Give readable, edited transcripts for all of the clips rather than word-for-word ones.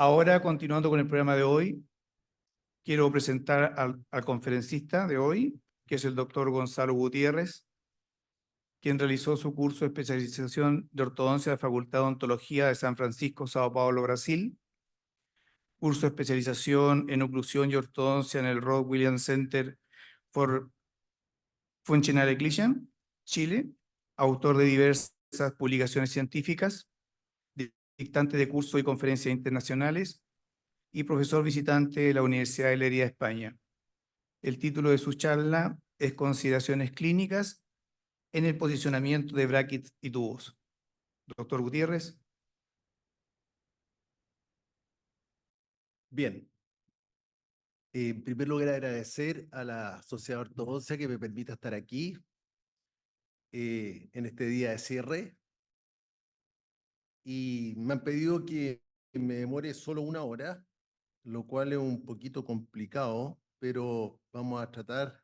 Ahora, continuando con el programa de hoy, quiero presentar al conferencista de hoy, que es el doctor Gonzalo Gutiérrez, quien realizó su curso de especialización de ortodoncia de la Facultad de Odontología de San Francisco, Sao Paulo, Brasil, curso de especialización en oclusión y ortodoncia en el Rod Williams Center for Functional Occlusion, Chile, autor de diversas publicaciones científicas, dictante de cursos y conferencias internacionales, y profesor visitante de la Universidad de Leiria, España. El título de su charla es Consideraciones clínicas en el posicionamiento de brackets y tubos. Doctor Gutiérrez. Bien. En primer lugar, agradecer a la Sociedad de Ortodoncia que me permita estar aquí en este día de cierre. Y me han pedido que me demore solo 1 hora, lo cual es un poquito complicado, pero vamos a tratar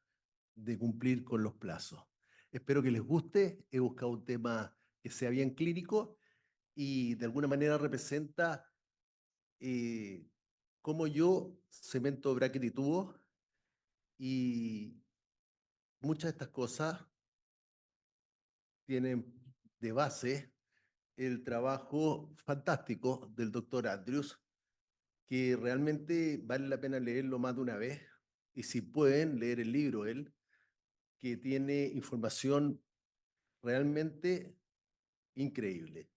de cumplir con los plazos. Espero que les guste. He buscado un tema que sea bien clínico y de alguna manera representa cómo yo cemento bracket y tubo, y muchas de estas cosas tienen de base el trabajo fantástico del doctor Andrews, que realmente vale la pena leerlo más de una vez, y si pueden leer el libro él, que tiene información realmente increíble.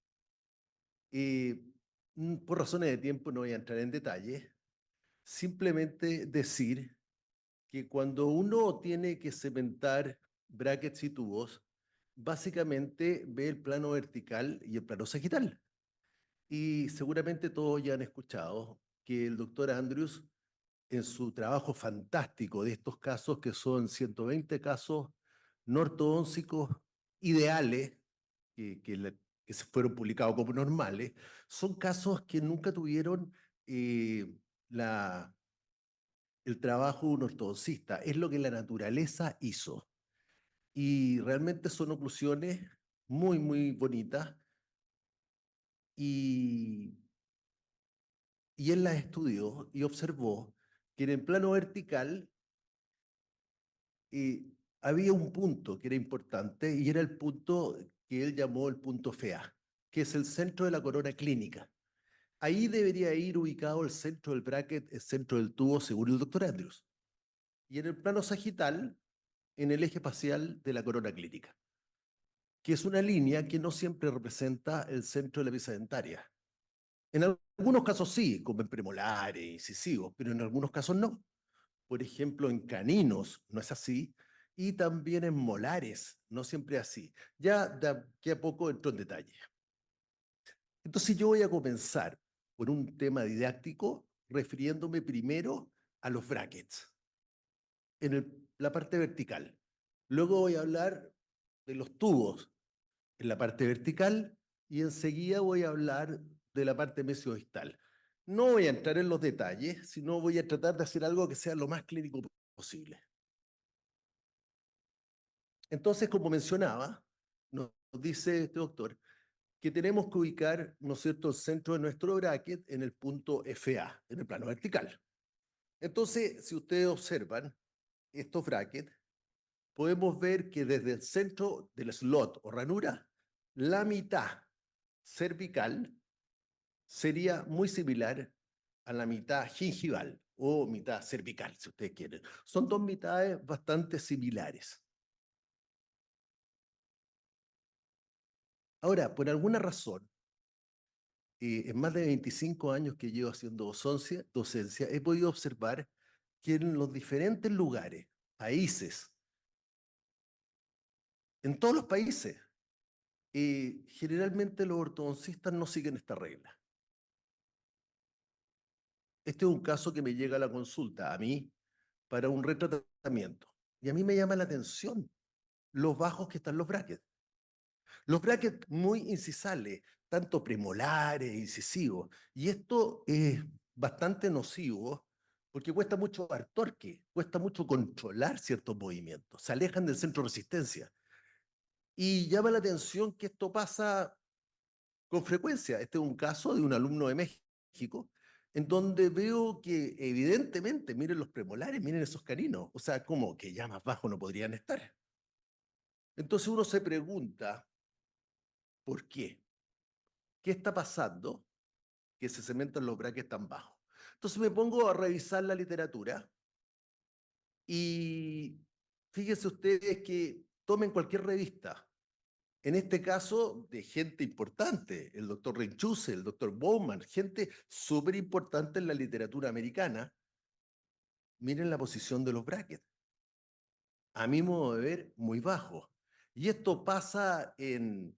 Por razones de tiempo no voy a entrar en detalle, simplemente decir que cuando uno tiene que cementar brackets y tubos, básicamente ve el plano vertical y el plano sagital. Y seguramente todos ya han escuchado que el doctor Andrews, en su trabajo fantástico de estos casos, que son 120 casos no ortodóncicos ideales, que se fueron publicados como normales, son casos que nunca tuvieron eh, la, el trabajo de un ortodoncista. Es lo que la naturaleza hizo. Y realmente son oclusiones muy, muy bonitas. Y él las estudió y observó que en el plano vertical había un punto que era importante, y era el punto que él llamó el punto FA, que es el centro de la corona clínica. Ahí debería ir ubicado el centro del bracket, el centro del tubo, según el doctor Andrews. Y en el plano sagital, en el eje facial de la corona clínica, que es una línea que no siempre representa el centro de la pieza dentaria. En algunos casos sí, como en premolares, incisivos, pero en algunos casos no. Por ejemplo, en caninos no es así, y también en molares no siempre es así. Ya de aquí a poco entro en detalle. Entonces yo voy a comenzar por un tema didáctico, refiriéndome primero a los brackets en la parte vertical. Luego voy a hablar de los tubos en la parte vertical, y enseguida voy a hablar de la parte mesiodistal. No voy a entrar en los detalles, sino voy a tratar de hacer algo que sea lo más clínico posible. Entonces, como mencionaba, nos dice este doctor que tenemos que ubicar, ¿no es cierto?, el centro de nuestro bracket en el punto FA, en el plano vertical. Entonces, si ustedes observan estos brackets, podemos ver que desde el centro del slot o ranura, la mitad cervical sería muy similar a la mitad gingival o mitad cervical, si ustedes quieren. Son dos mitades bastante similares. Ahora, por alguna razón, en más de 25 años que llevo haciendo docencia, he podido observar que en los diferentes lugares, países, en todos los países, generalmente los ortodoncistas no siguen esta regla. Este es un caso que me llega a la consulta, a mí, para un retratamiento. Y a mí me llama la atención los bajos que están los brackets. Los brackets muy incisales, tanto premolares, incisivos. Y esto es bastante nocivo porque cuesta mucho dar torque, cuesta mucho controlar ciertos movimientos, se alejan del centro de resistencia. Y llama la atención que esto pasa con frecuencia. Este es un caso de un alumno de México en donde veo que evidentemente, miren los premolares, miren esos caninos, o sea, como que ya más bajo no podrían estar. Entonces uno se pregunta, ¿por qué? ¿Qué está pasando que se cementan los brackets tan bajos? Entonces me pongo a revisar la literatura y fíjense ustedes que tomen cualquier revista, en este caso de gente importante, el doctor Renchuse, el doctor Bowman, gente súper importante en la literatura americana, miren la posición de los brackets. A mi modo de ver, muy bajo. Y esto pasa en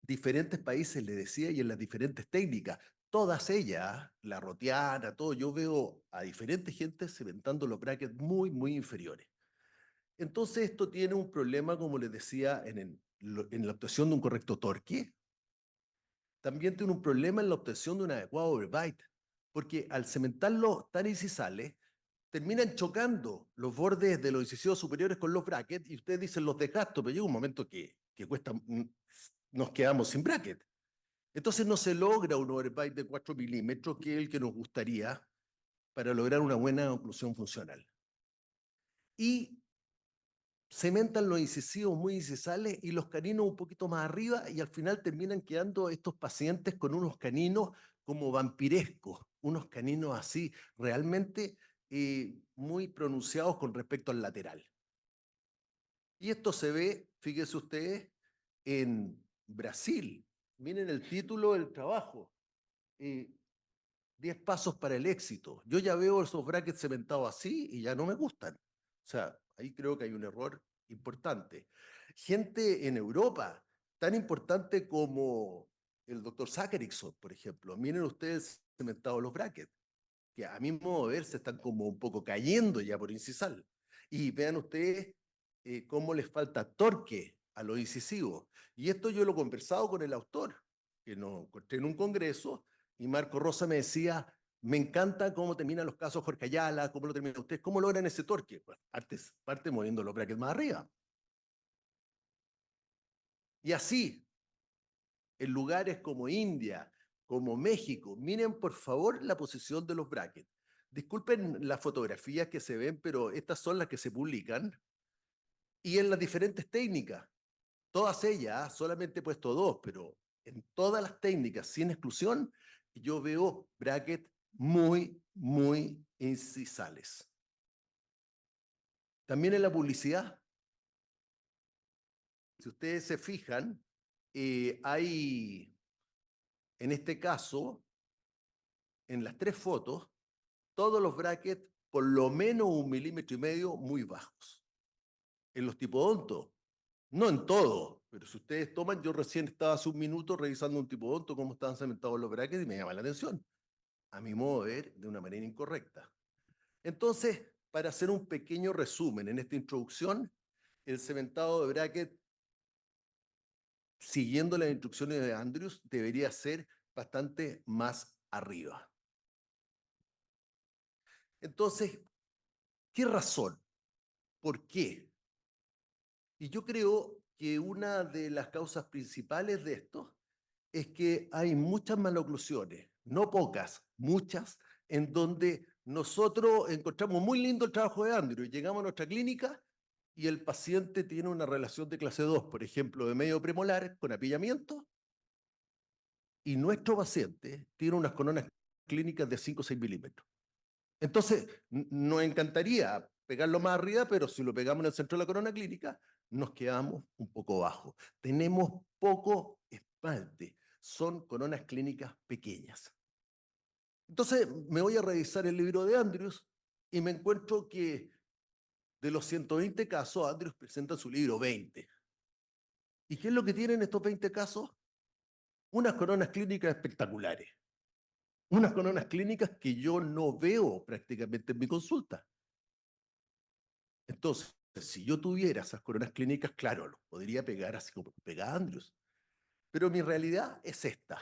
diferentes países, le decía, y en las diferentes técnicas. Todas ellas, la rotiana, todo, yo veo a diferentes gentes cementando los brackets muy, muy inferiores. Entonces esto tiene un problema, como les decía, en la obtención de un correcto torque. También tiene un problema en la obtención de un adecuado overbite, porque al cementarlo tan incisales, terminan chocando los bordes de los incisivos superiores con los brackets y ustedes dicen los desgasto, pero llega un momento que cuesta, nos quedamos sin bracket. Entonces no se logra un overbite de 4 milímetros, que es el que nos gustaría para lograr una buena oclusión funcional. Y cementan los incisivos muy incisales y los caninos un poquito más arriba y al final terminan quedando estos pacientes con unos caninos como vampirescos, unos caninos así realmente muy pronunciados con respecto al lateral. Y esto se ve, fíjense ustedes, en Brasil. Miren el título del trabajo. 10 pasos para el éxito. Yo ya veo esos brackets cementados así y ya no me gustan. O sea, ahí creo que hay un error importante. Gente en Europa, tan importante como el doctor Zakariczon, por ejemplo. Miren ustedes cementados los brackets, que a mi modo de ver se están como un poco cayendo ya por incisal. Y vean ustedes cómo les falta torque a los incisivos. Y esto yo lo he conversado con el autor, que nos encontré en un congreso, y Marco Rosa me decía, me encanta cómo terminan los casos Jorge Ayala, cómo lo terminan ustedes, cómo logran ese torque. Pues parte moviendo los brackets más arriba. Y así, en lugares como India, como México, miren por favor la posición de los brackets. Disculpen las fotografías que se ven, pero estas son las que se publican. Y en las diferentes técnicas, todas ellas, solamente he puesto dos, pero en todas las técnicas, sin exclusión, yo veo brackets muy, muy incisales. También en la publicidad, si ustedes se fijan, hay, en este caso, en las 3 fotos, todos los brackets por lo menos 1,5 milímetros muy bajos. En los tipodontos, no en todo, pero si ustedes toman, yo recién estaba hace un minuto revisando un tipodonto, cómo estaban cementados los brackets y me llama la atención. A mi modo de ver, de una manera incorrecta. Entonces, para hacer un pequeño resumen en esta introducción, el cementado de bracket, siguiendo las instrucciones de Andrews, debería ser bastante más arriba. Entonces, ¿qué razón? ¿Por qué? Y yo creo que una de las causas principales de esto es que hay muchas maloclusiones, no pocas, muchas, en donde nosotros encontramos muy lindo el trabajo de Andrew y llegamos a nuestra clínica y el paciente tiene una relación de clase 2, por ejemplo, de medio premolar con apillamiento, y nuestro paciente tiene unas coronas clínicas de 5 o 6 milímetros. Entonces, nos encantaría pegarlo más arriba, pero si lo pegamos en el centro de la corona clínica, nos quedamos un poco bajo. Tenemos poco espalte. Son coronas clínicas pequeñas. Entonces, me voy a revisar el libro de Andrews y me encuentro que de los 120 casos, Andrews presenta en su libro 20. ¿Y qué es lo que tienen estos 20 casos? Unas coronas clínicas espectaculares. Unas coronas clínicas que yo no veo prácticamente en mi consulta. Entonces, si yo tuviera esas coronas clínicas, claro, los podría pegar así como pega Andrews. Pero mi realidad es esta.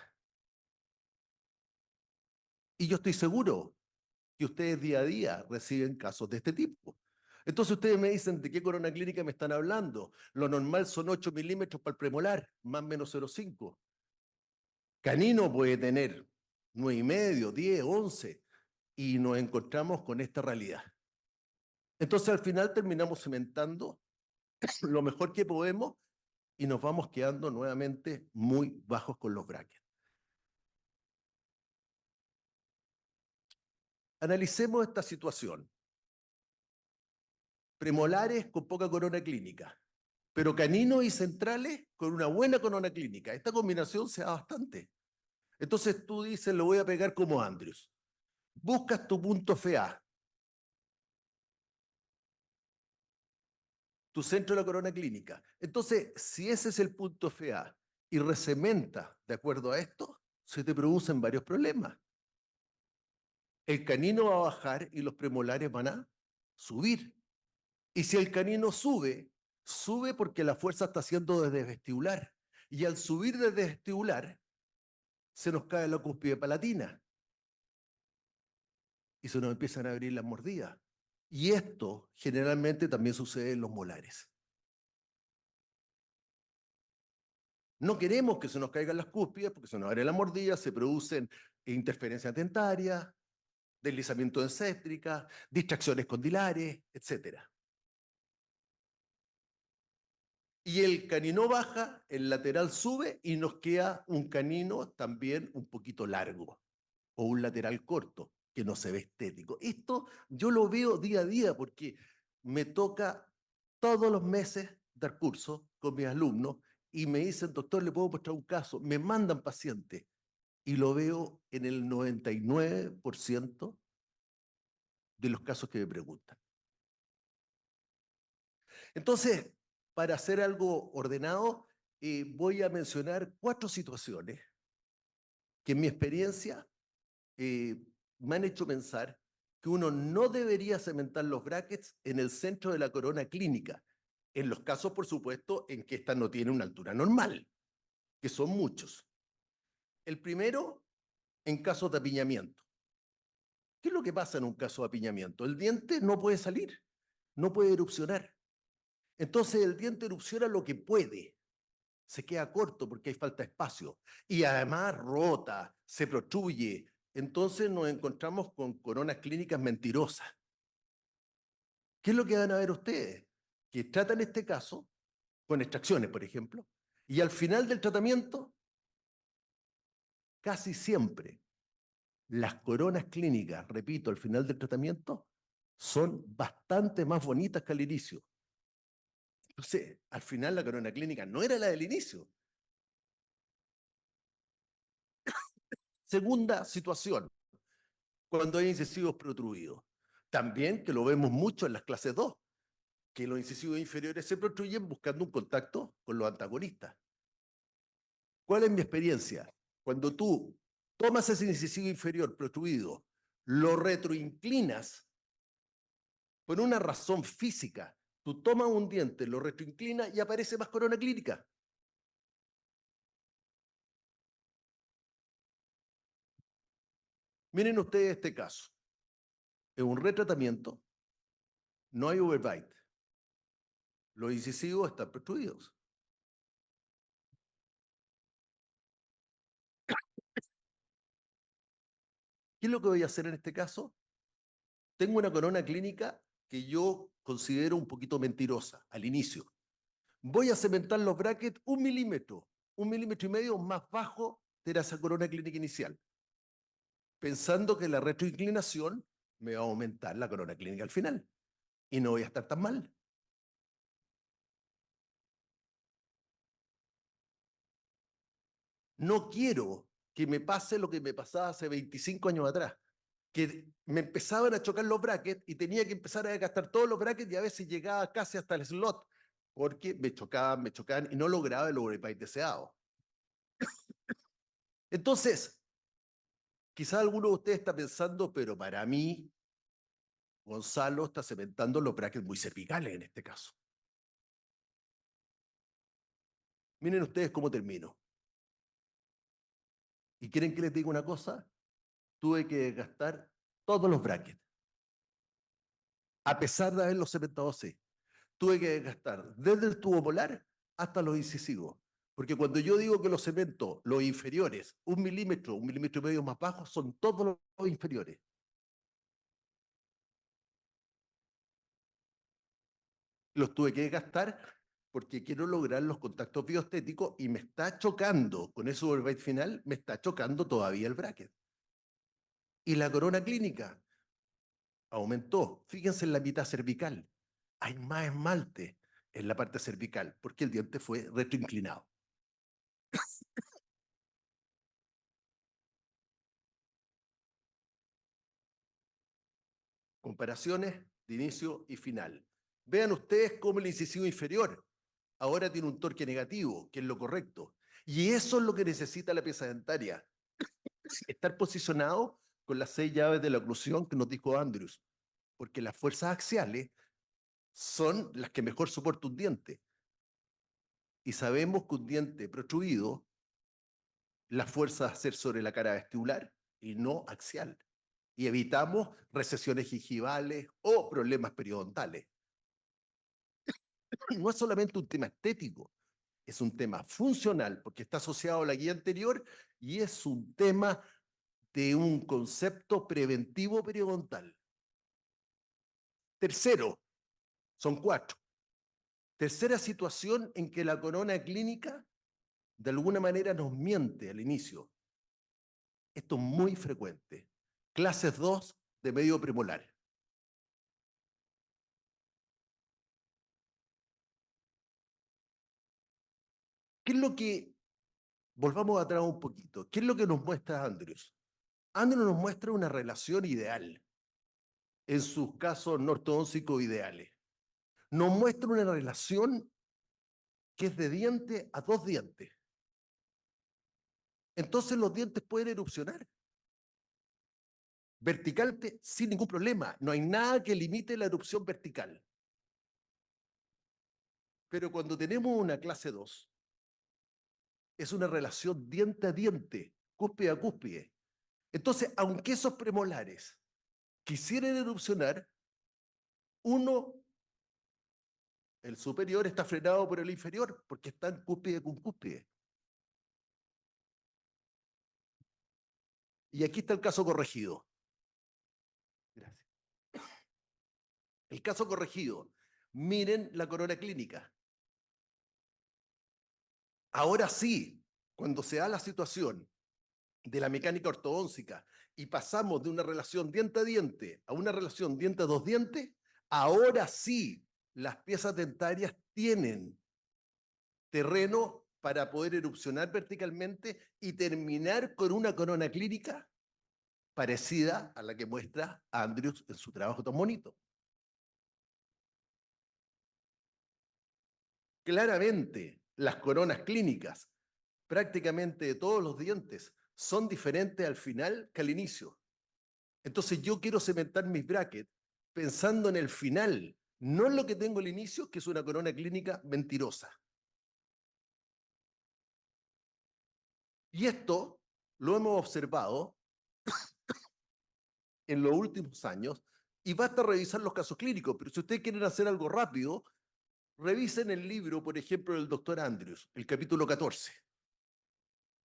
Y yo estoy seguro que ustedes día a día reciben casos de este tipo. Entonces ustedes me dicen, ¿de qué corona clínica me están hablando? Lo normal son 8 milímetros para el premolar, más o menos 0,5. Canino puede tener 9,5, 10, 11, y nos encontramos con esta realidad. Entonces al final terminamos cementando lo mejor que podemos y nos vamos quedando nuevamente muy bajos con los brackets. Analicemos esta situación. Premolares con poca corona clínica, pero caninos y centrales con una buena corona clínica. Esta combinación se da bastante. Entonces tú dices, lo voy a pegar como Andrews. Buscas tu punto FA, tu centro de la corona clínica. Entonces, si ese es el punto FA y recementa de acuerdo a esto, se te producen varios problemas. El canino va a bajar y los premolares van a subir. Y si el canino sube, sube porque la fuerza está haciendo desde vestibular. Y al subir desde vestibular, se nos cae la cúspide palatina. Y se nos empiezan a abrir las mordidas. Y esto generalmente también sucede en los molares. No queremos que se nos caigan las cúspides porque se nos abre la mordida, se producen interferencias dentarias, deslizamiento encéstrica, distracciones condilares, etc. Y el canino baja, el lateral sube y nos queda un canino también un poquito largo o un lateral corto que no se ve estético. Esto yo lo veo día a día porque me toca todos los meses dar cursos con mis alumnos y me dicen, doctor, ¿le puedo mostrar un caso? Me mandan pacientes y lo veo en el 99% de los casos que me preguntan. Entonces, para hacer algo ordenado, voy a mencionar 4 situaciones que en mi experiencia me han hecho pensar que uno no debería cementar los brackets en el centro de la corona clínica, en los casos, por supuesto, en que esta no tiene una altura normal, que son muchos. El primero, en casos de apiñamiento. ¿Qué es lo que pasa en un caso de apiñamiento? El diente no puede salir, no puede erupcionar. Entonces el diente erupciona lo que puede, se queda corto porque hay falta de espacio y además rota, se protruye. Entonces nos encontramos con coronas clínicas mentirosas. ¿Qué es lo que van a ver ustedes? Que tratan este caso con extracciones, por ejemplo, y al final del tratamiento, casi siempre, las coronas clínicas, repito, al final del tratamiento, son bastante más bonitas que al inicio. Entonces, al final la corona clínica no era la del inicio. Segunda situación, cuando hay incisivos protruidos. También que lo vemos mucho en las clases 2, que los incisivos inferiores se protruyen buscando un contacto con los antagonistas. ¿Cuál es mi experiencia? Cuando tú tomas ese incisivo inferior protruido, lo retroinclinas por una razón física, tú tomas un diente, lo retroinclinas y aparece más corona clínica. Miren ustedes este caso. Es un retratamiento, no hay overbite. Los incisivos están protruidos. ¿Qué es lo que voy a hacer en este caso? Tengo una corona clínica que yo considero un poquito mentirosa al inicio. Voy a cementar los brackets 1 milímetro y medio más bajo de esa corona clínica inicial, pensando que la retroinclinación me va a aumentar la corona clínica al final y no voy a estar tan mal. No quiero que me pase lo que me pasaba hace 25 años atrás, que me empezaban a chocar los brackets y tenía que empezar a gastar todos los brackets y a veces llegaba casi hasta el slot, porque me chocaban y no lograba el overbite deseado. Entonces, quizá alguno de ustedes está pensando, pero para mí, Gonzalo está cementando los brackets muy cervicales en este caso. Miren ustedes cómo termino. ¿Y quieren que les diga una cosa? Tuve que gastar todos los brackets, a pesar de haberlos cementado así. Tuve que gastar desde el tubo molar hasta los incisivos. Porque cuando yo digo que los cementos, los inferiores, 1 milímetro y medio más bajos, son todos los inferiores. Los tuve que gastar porque quiero lograr los contactos bioestéticos y me está chocando, con ese overbite final, me está chocando todavía el bracket. Y la corona clínica aumentó. Fíjense en la mitad cervical. Hay más esmalte en la parte cervical porque el diente fue retroinclinado. Comparaciones de inicio y final. Vean ustedes cómo el incisivo inferior ahora tiene un torque negativo, que es lo correcto. Y eso es lo que necesita la pieza dentaria. Estar posicionado con las 6 llaves de la oclusión que nos dijo Andrews, porque las fuerzas axiales son las que mejor soportan un diente. Y sabemos que un diente protruido, la fuerza va a ser sobre la cara vestibular y no axial. Y evitamos recesiones gingivales o problemas periodontales. No es solamente un tema estético, es un tema funcional, porque está asociado a la guía anterior y es un tema de un concepto preventivo periodontal. Tercero, son 4. Tercera situación en que la corona clínica de alguna manera nos miente al inicio. Esto es muy frecuente. Clases 2 de medio premolar. ¿Qué es lo que, volvamos atrás un poquito, qué es lo que nos muestra Andrews? Andrews nos muestra una relación ideal, en sus casos ortodónticos ideales. Nos muestra una relación que es de diente a 2 dientes. Entonces los dientes pueden erupcionar verticalmente sin ningún problema. No hay nada que limite la erupción vertical. Pero cuando tenemos una clase 2, es una relación diente a diente, cúspide a cúspide. Entonces, aunque esos premolares quisieran erupcionar, uno, el superior, está frenado por el inferior, porque están cúspide con cúspide. Y aquí está el caso corregido. Gracias. El caso corregido. Miren la corona clínica. Ahora sí, cuando se da la situación de la mecánica ortodóntica y pasamos de una relación diente a diente a una relación diente a 2 dientes, ahora sí las piezas dentarias tienen terreno para poder erupcionar verticalmente y terminar con una corona clínica parecida a la que muestra Andrews en su trabajo tan bonito. Claramente, las coronas clínicas prácticamente de todos los dientes son diferentes al final que al inicio. Entonces yo quiero cementar mis brackets pensando en el final, no en lo que tengo al inicio, que es una corona clínica mentirosa. Y esto lo hemos observado en los últimos años y basta revisar los casos clínicos, pero si ustedes quieren hacer algo rápido, revisen el libro, por ejemplo, del doctor Andrews, el capítulo 14.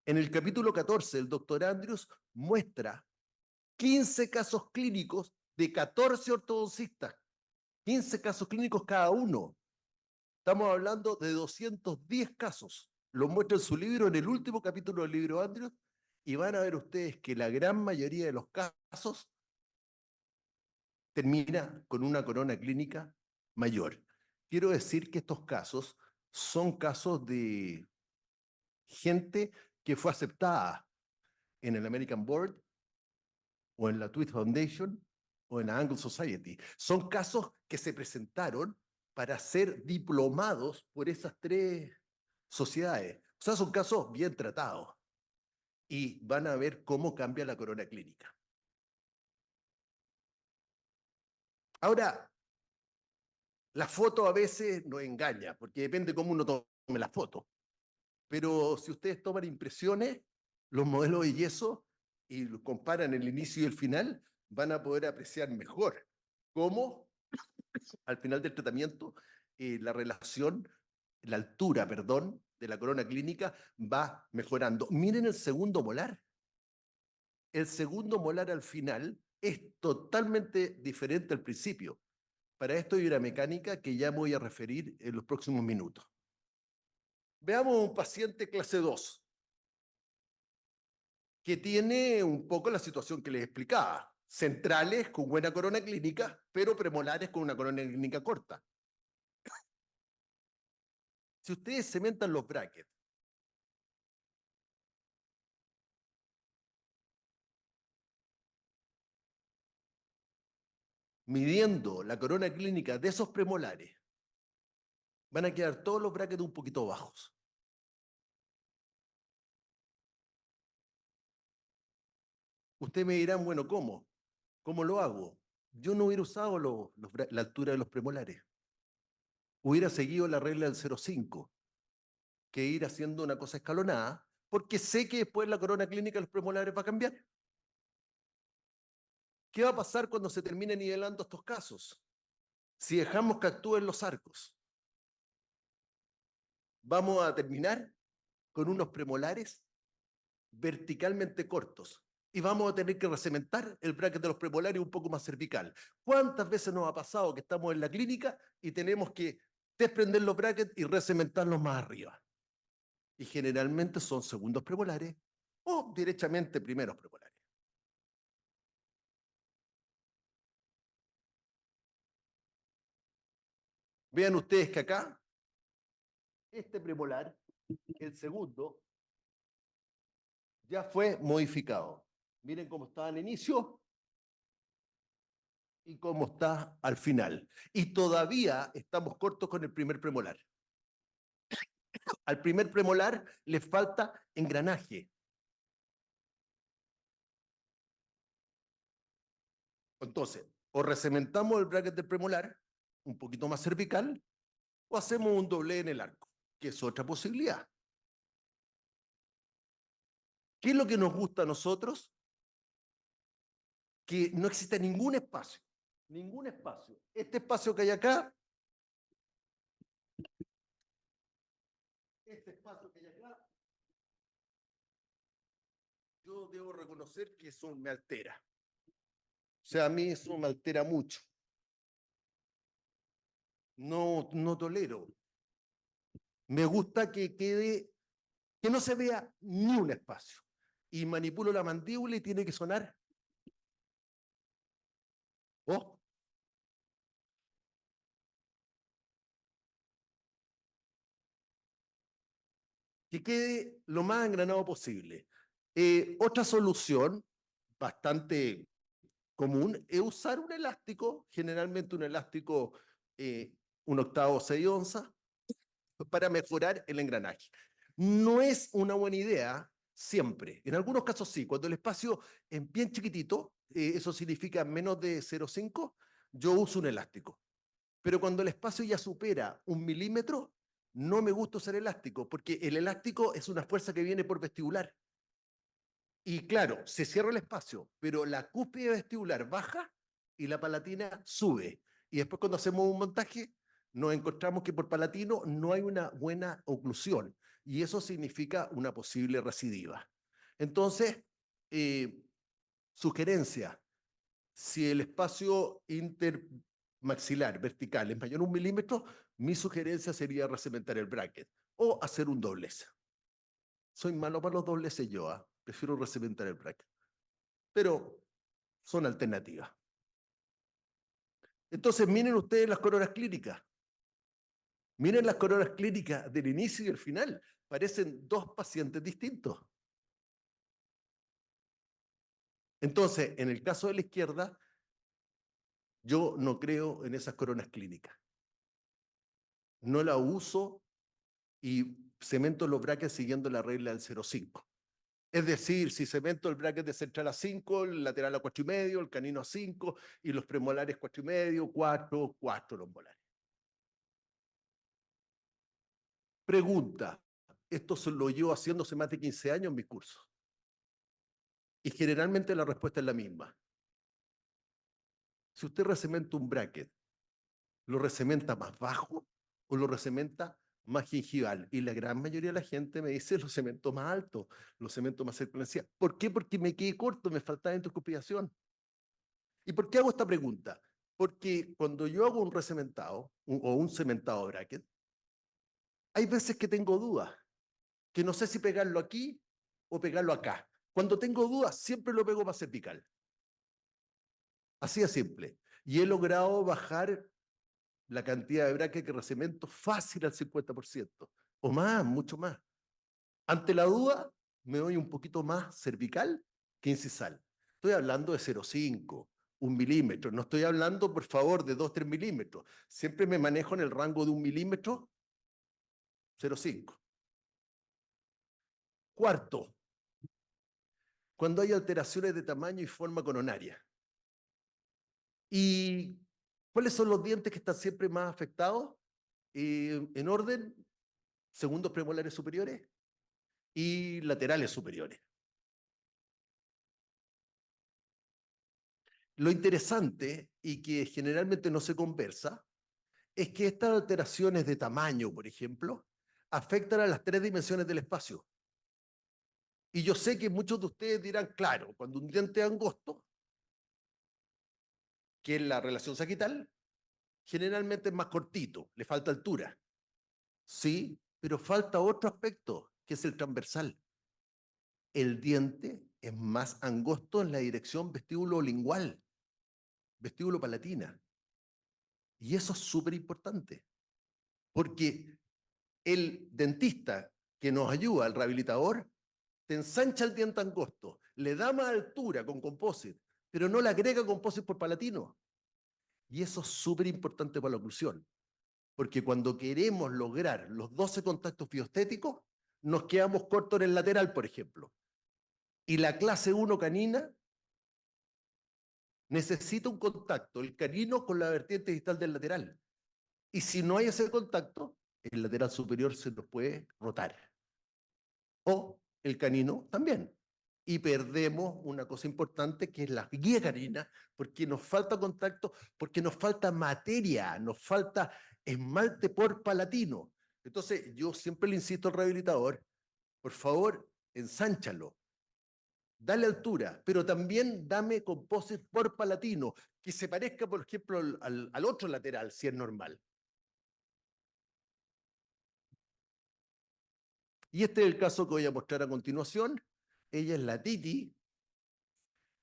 En el capítulo 14, el doctor Andrews muestra 15 casos clínicos de 14 ortodoncistas, 15 casos clínicos cada uno. Estamos hablando de 210 casos. Lo muestra en su libro, en el último capítulo del libro Andrews, y van a ver ustedes que la gran mayoría de los casos termina con una corona clínica mayor. Quiero decir que estos casos son casos de gente que fue aceptada en el American Board o en la Tweed Foundation o en la Angle Society. Son casos que se presentaron para ser diplomados por esas 3 sociedades. O sea, son casos bien tratados y van a ver cómo cambia la corona clínica. Ahora, la foto a veces nos engaña, porque depende cómo uno tome la foto. Pero si ustedes toman impresiones, los modelos de yeso, y comparan el inicio y el final, van a poder apreciar mejor cómo al final del tratamiento la relación la altura, perdón, de la corona clínica va mejorando. Miren el segundo molar. El segundo molar al final es totalmente diferente al principio. Para esto hay una mecánica que ya me voy a referir en los próximos minutos. Veamos un paciente clase 2 que tiene un poco la situación que les explicaba. Centrales con buena corona clínica, pero premolares con una corona clínica corta. Si ustedes cementan los brackets, midiendo la corona clínica de esos premolares, van a quedar todos los brackets un poquito bajos. Ustedes me dirán, bueno, ¿cómo? ¿Cómo lo hago? Yo no hubiera usado la altura de los premolares. Hubiera seguido la regla del 0,5, que ir haciendo una cosa escalonada, porque sé que después la corona clínica de los premolares va a cambiar. ¿Qué va a pasar cuando se termine nivelando estos casos? Si dejamos que actúen los arcos, vamos a terminar con unos premolares verticalmente cortos y vamos a tener que recementar el bracket de los premolares un poco más cervical. ¿Cuántas veces nos ha pasado que estamos en la clínica y tenemos que desprender los brackets y recementarlos más arriba? Y generalmente son segundos premolares o directamente primeros premolares. Vean ustedes que acá, este premolar, el segundo, ya fue modificado. Miren cómo estaba al inicio y cómo está al final. Y todavía estamos cortos con el primer premolar. Al primer premolar le falta engranaje. Entonces, o recementamos el bracket del premolar, un poquito más cervical, o hacemos un doble en el arco, que es otra posibilidad. ¿Qué es lo que nos gusta a nosotros? Que no existe ningún espacio. Ningún espacio. Este espacio que hay acá, este espacio que hay acá, yo debo reconocer que eso me altera. O sea, a mí eso me altera mucho. No tolero. Me gusta que quede, que no se vea ni un espacio. Y manipulo la mandíbula y tiene que sonar. Oh, que quede lo más engranado posible. Otra solución bastante común es usar un elástico, generalmente un elástico 1/8 6 onzas, para mejorar el engranaje. No es una buena idea siempre. En algunos casos sí. Cuando el espacio es bien chiquitito, eso significa menos de 0,5, yo uso un elástico. Pero cuando el espacio ya supera 1 milímetro, no me gusta usar elástico, porque el elástico es una fuerza que viene por vestibular. Y claro, se cierra el espacio, pero la cúspide vestibular baja y la palatina sube. Y después cuando hacemos un montaje, nos encontramos que por palatino no hay una buena oclusión. Y eso significa una posible recidiva. Entonces, sugerencia, si el espacio intermaxilar vertical es mayor a 1 milímetro, mi sugerencia sería recementar el bracket o hacer un doblez. Soy malo para los dobleces yo, prefiero recementar el bracket. Pero son alternativas. Entonces, miren ustedes las coronas clínicas. Miren las coronas clínicas del inicio y el final. Parecen dos pacientes distintos. Entonces, en el caso de la izquierda, yo no creo en esas coronas clínicas. No la uso y cemento los brackets siguiendo la regla del 0,5. Es decir, si cemento el bracket de central a 5, el lateral a 4,5, el canino a 5 y los premolares 4,5, 4, 4 los molares. Pregunta, esto lo llevo haciéndose más de 15 años en mi curso. Y generalmente la respuesta es la misma. Si usted recementa un bracket, ¿lo recementa más bajo o lo recementa más gingival. Y la gran mayoría de la gente me dice los cementos más altos, los cementos más circunferenciales. ¿Por qué? Porque me quedé corto, me faltaba endoscopiación. ¿Y por qué hago esta pregunta? Porque cuando yo hago un recementado o un cementado bracket, hay veces que tengo dudas, que no sé si pegarlo aquí o pegarlo acá. Cuando tengo dudas, siempre lo pego más cervical. Así de simple. Y he logrado bajar la cantidad de bracket que recemento fácil al 50%, o más, mucho más. Ante la duda, me doy un poquito más cervical que incisal. Estoy hablando de 0,5, 1 milímetro. No estoy hablando, por favor, de 2, 3 milímetros. Siempre me manejo en el rango de 1 milímetro, 0,5. Cuarto, cuando hay alteraciones de tamaño y forma coronaria. ¿Y cuáles son los dientes que están siempre más afectados? En orden, segundos premolares superiores y laterales superiores. Lo interesante, y que generalmente no se conversa, es que estas alteraciones de tamaño, por ejemplo, afectan a las 3 dimensiones del espacio. Y yo sé que muchos de ustedes dirán, claro, cuando un diente es angosto, que es la relación sagital, generalmente es más cortito, le falta altura. Sí, pero falta otro aspecto, que es el transversal. El diente es más angosto en la dirección vestíbulo-lingual, vestíbulo-palatina. Y eso es súper importante, porque el dentista que nos ayuda, el rehabilitador, te ensancha el diente angosto, le da más altura con composite, pero no le agrega composite por palatino. Y eso es súper importante para la oclusión, porque cuando queremos lograr los 12 contactos bioestéticos, nos quedamos cortos en el lateral, por ejemplo. Y la clase 1 canina necesita un contacto, el canino con la vertiente distal del lateral. Y si no hay ese contacto, el lateral superior se nos puede rotar. O el canino también. Y perdemos una cosa importante que es la guía canina, porque nos falta contacto, porque nos falta materia, nos falta esmalte por palatino. Entonces, yo siempre le insisto al rehabilitador, por favor, ensánchalo, dale altura, pero también dame composite por palatino, que se parezca, por ejemplo, al otro lateral, si es normal. Y este es el caso que voy a mostrar a continuación. Ella es la Titi.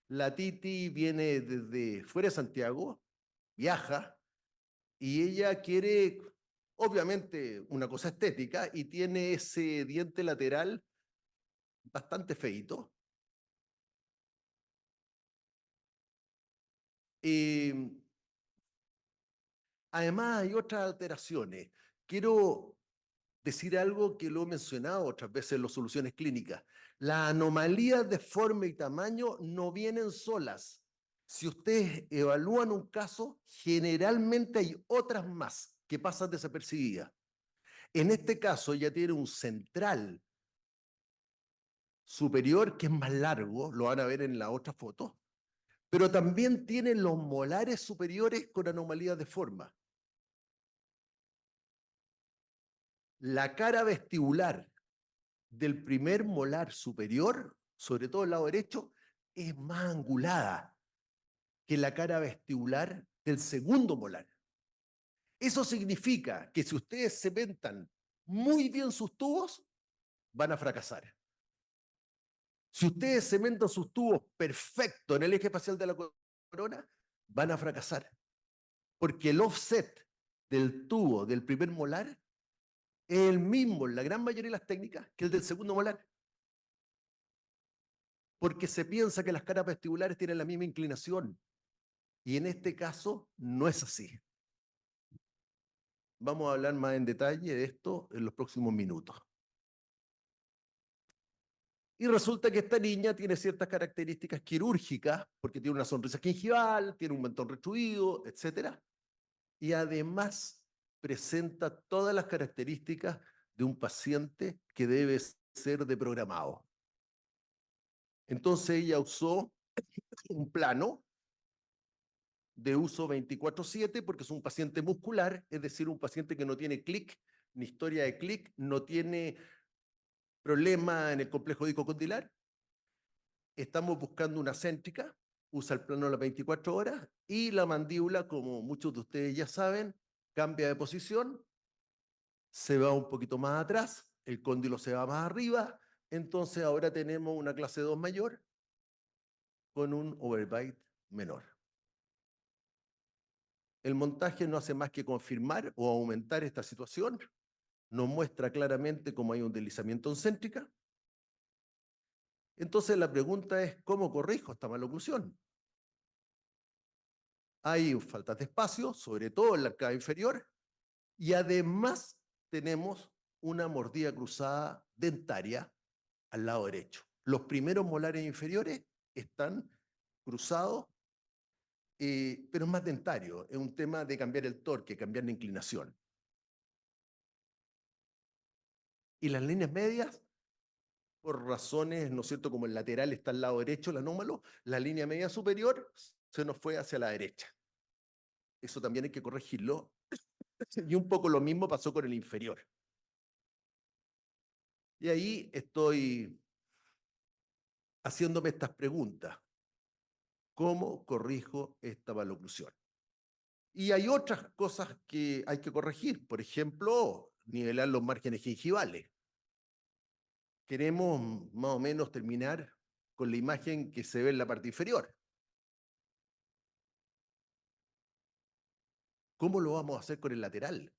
La Titi viene desde fuera de Santiago, viaja, y ella quiere, obviamente, una cosa estética, y tiene ese diente lateral bastante feito. Además, hay otras alteraciones. Quiero decir algo que lo he mencionado otras veces en las soluciones clínicas. Las anomalías de forma y tamaño no vienen solas. Si ustedes evalúan un caso, generalmente hay otras más que pasan desapercibidas. En este caso ya tiene un central superior que es más largo, lo van a ver en la otra foto, pero también tiene los molares superiores con anomalías de forma. La cara vestibular del primer molar superior, sobre todo el lado derecho, es más angulada que la cara vestibular del segundo molar. Eso significa que si ustedes cementan muy bien sus tubos, van a fracasar. Si ustedes cementan sus tubos perfecto en el eje facial de la corona, van a fracasar. Porque el offset del tubo del primer molar es el mismo en la gran mayoría de las técnicas que el del segundo molar. Porque se piensa que las caras vestibulares tienen la misma inclinación. Y en este caso no es así. Vamos a hablar más en detalle de esto en los próximos minutos. Y resulta que esta niña tiene ciertas características quirúrgicas, porque tiene una sonrisa gingival, tiene un mentón retruido, etc. Y además presenta todas las características de un paciente que debe ser deprogramado. Entonces ella usó un plano de uso 24/7 porque es un paciente muscular, es decir, un paciente que no tiene clic ni historia de clic, no tiene problema en el complejo dicocondilar. Estamos buscando una céntrica, usa el plano de las 24 horas, y la mandíbula, como muchos de ustedes ya saben, cambia de posición, se va un poquito más atrás, el cóndilo se va más arriba, entonces ahora tenemos una clase 2 mayor con un overbite menor. El montaje no hace más que confirmar o aumentar esta situación, nos muestra claramente cómo hay un deslizamiento en céntrica. Entonces la pregunta es, ¿cómo corrijo esta maloclusión? Hay faltas de espacio, sobre todo en la arcada inferior, y además tenemos una mordida cruzada dentaria al lado derecho. Los primeros molares inferiores están cruzados, pero es más dentario, es un tema de cambiar el torque, cambiar la inclinación. Y las líneas medias, por razones, ¿no es cierto?, como el lateral está al lado derecho, el anómalo, la línea media superior se nos fue hacia la derecha. Eso también hay que corregirlo. Y un poco lo mismo pasó con el inferior. Y ahí estoy haciéndome estas preguntas. ¿Cómo corrijo esta maloclusión? Y hay otras cosas que hay que corregir. Por ejemplo, nivelar los márgenes gingivales. Queremos más o menos terminar con la imagen que se ve en la parte inferior. ¿Cómo lo vamos a hacer con el lateral?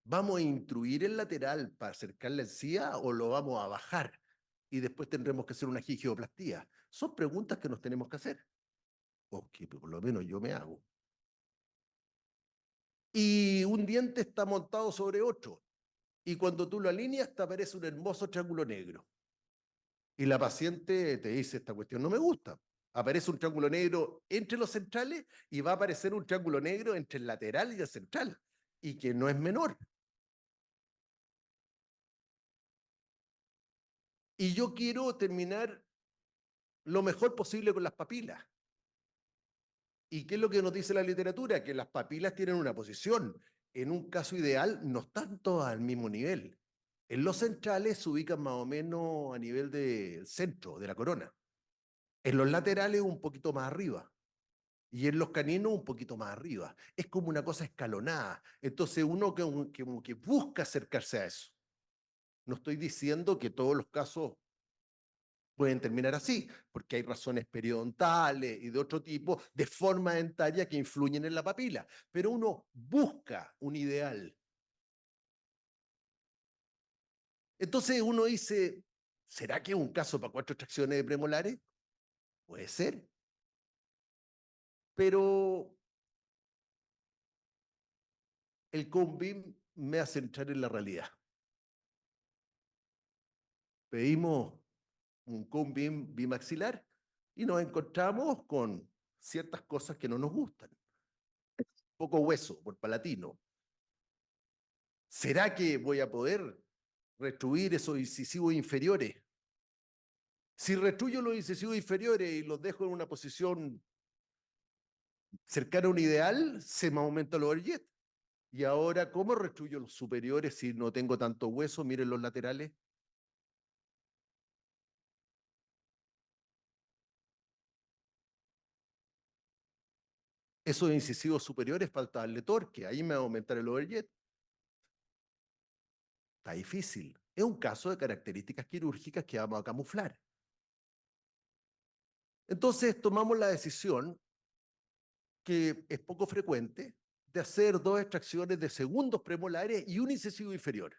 ¿Vamos a intruir el lateral para acercar la encía o lo vamos a bajar? Y después tendremos que hacer una gingioplastía. Son preguntas que nos tenemos que hacer. O que por lo menos yo me hago. Y un diente está montado sobre otro. Y cuando tú lo alineas, te aparece un hermoso triángulo negro. Y la paciente te dice, esta cuestión no me gusta. Aparece un triángulo negro entre los centrales y va a aparecer un triángulo negro entre el lateral y el central. Y que no es menor. Y yo quiero terminar lo mejor posible con las papilas. ¿Y qué es lo que nos dice la literatura? Que las papilas tienen una posición. En un caso ideal, no están todas al mismo nivel. En los centrales se ubican más o menos a nivel del centro, de la corona. En los laterales un poquito más arriba. Y en los caninos un poquito más arriba. Es como una cosa escalonada. Entonces uno que busca acercarse a eso. No estoy diciendo que todos los casos pueden terminar así, porque hay razones periodontales y de otro tipo, de forma dentaria que influyen en la papila. Pero uno busca un ideal. Entonces uno dice, ¿será que es un caso para 4 extracciones de premolares? Puede ser. Pero el CONBIM me hace entrar en la realidad. Pedimos un CONBIM bimaxilar y nos encontramos con ciertas cosas que no nos gustan. Poco hueso por palatino. ¿Será que voy a poder restituir esos incisivos inferiores? Si restituyo los incisivos inferiores y los dejo en una posición cercana a un ideal, se me aumenta el overjet. Y ahora, ¿cómo restituyo los superiores si no tengo tanto hueso? Miren los laterales. Esos incisivos superiores falta darle torque, ahí me va a aumentar el overjet. Está difícil. Es un caso de características quirúrgicas que vamos a camuflar. Entonces tomamos la decisión, que es poco frecuente, de hacer 2 extracciones de segundos premolares y un incisivo inferior.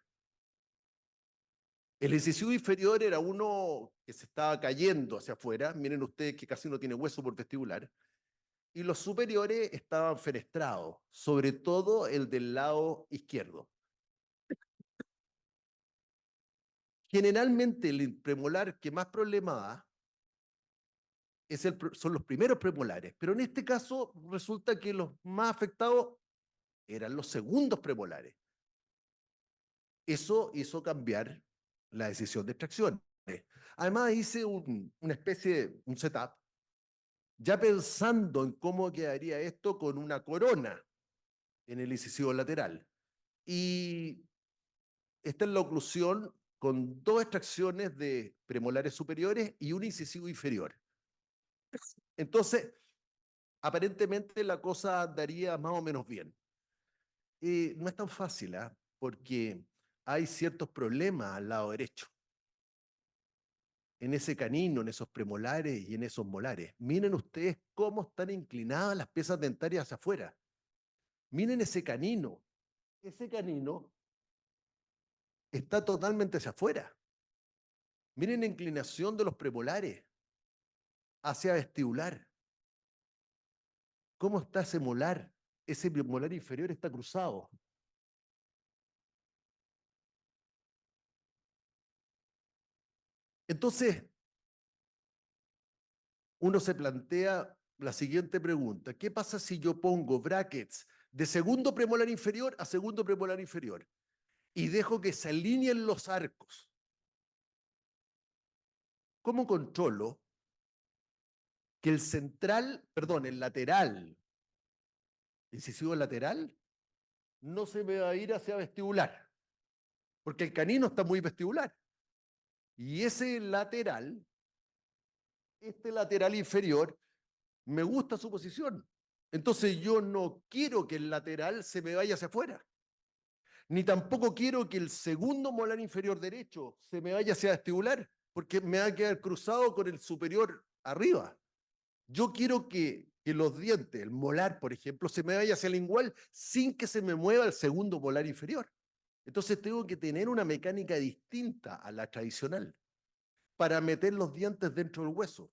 El incisivo inferior era uno que se estaba cayendo hacia afuera, miren ustedes que casi no tiene hueso por vestibular, y los superiores estaban fenestrados, sobre todo el del lado izquierdo. Generalmente el premolar que más problema da son los primeros premolares, pero en este caso resulta que los más afectados eran los segundos premolares. Eso hizo cambiar la decisión de extracción. Además hice una especie, un setup, ya pensando en cómo quedaría esto con una corona en el incisivo lateral. Y esta es la oclusión con dos extracciones de premolares superiores y un incisivo inferior. Entonces, aparentemente la cosa andaría más o menos bien. No es tan fácil, ¿ah? Porque hay ciertos problemas al lado derecho. En ese canino, en esos premolares y en esos molares. Miren ustedes cómo están inclinadas las piezas dentarias hacia afuera. Miren ese canino. Ese canino está totalmente hacia afuera. Miren la inclinación de los premolares hacia vestibular. ¿Cómo está ese molar? Ese molar inferior está cruzado. Entonces, uno se plantea la siguiente pregunta. ¿Qué pasa si yo pongo brackets de segundo premolar inferior a segundo premolar inferior y dejo que se alineen los arcos? ¿Cómo controlo que el central, perdón, el lateral, incisivo lateral, no se me va a ir hacia vestibular? Porque el canino está muy vestibular. Y ese lateral, este lateral inferior, me gusta su posición. Entonces yo no quiero que el lateral se me vaya hacia afuera. Ni tampoco quiero que el segundo molar inferior derecho se me vaya hacia vestibular, porque me va a quedar cruzado con el superior arriba. Yo quiero que los dientes, el molar, por ejemplo, se me vaya hacia el lingual sin que se me mueva el segundo molar inferior. Entonces tengo que tener una mecánica distinta a la tradicional para meter los dientes dentro del hueso.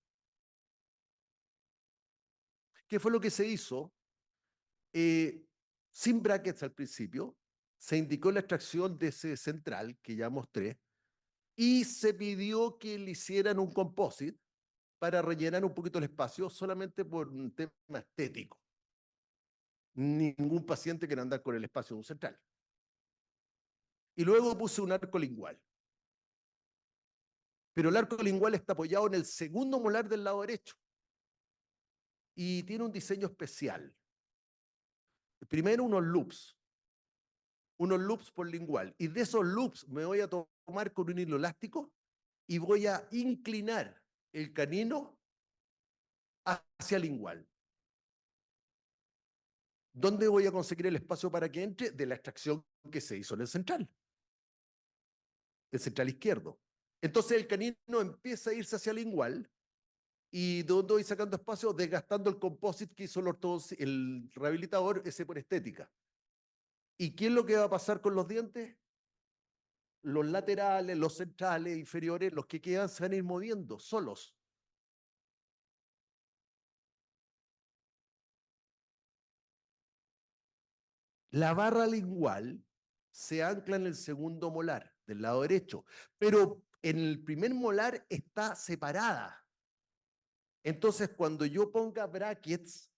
¿Qué fue lo que se hizo? Sin brackets al principio, se indicó la extracción de ese central que ya mostré y se pidió que le hicieran un composite para rellenar un poquito el espacio solamente por un tema estético. Ningún paciente quiere andar con el espacio de un central. Y luego puse un arco lingual. Pero el arco lingual está apoyado en el segundo molar del lado derecho y tiene un diseño especial. Primero unos loops por lingual, y de esos loops me voy a tomar con un hilo elástico y voy a inclinar el canino hacia lingual. ¿Dónde voy a conseguir el espacio para que entre? De la extracción que se hizo en el central izquierdo. Entonces el canino empieza a irse hacia lingual. ¿Y de dónde voy sacando espacio? Desgastando el composite que hizo el rehabilitador, ese por estética. ¿Y qué es lo que va a pasar con los dientes? Los laterales, los centrales, inferiores, los que quedan se van a ir moviendo solos. La barra lingual se ancla en el segundo molar del lado derecho, pero en el primer molar está separada. Entonces, cuando yo ponga brackets,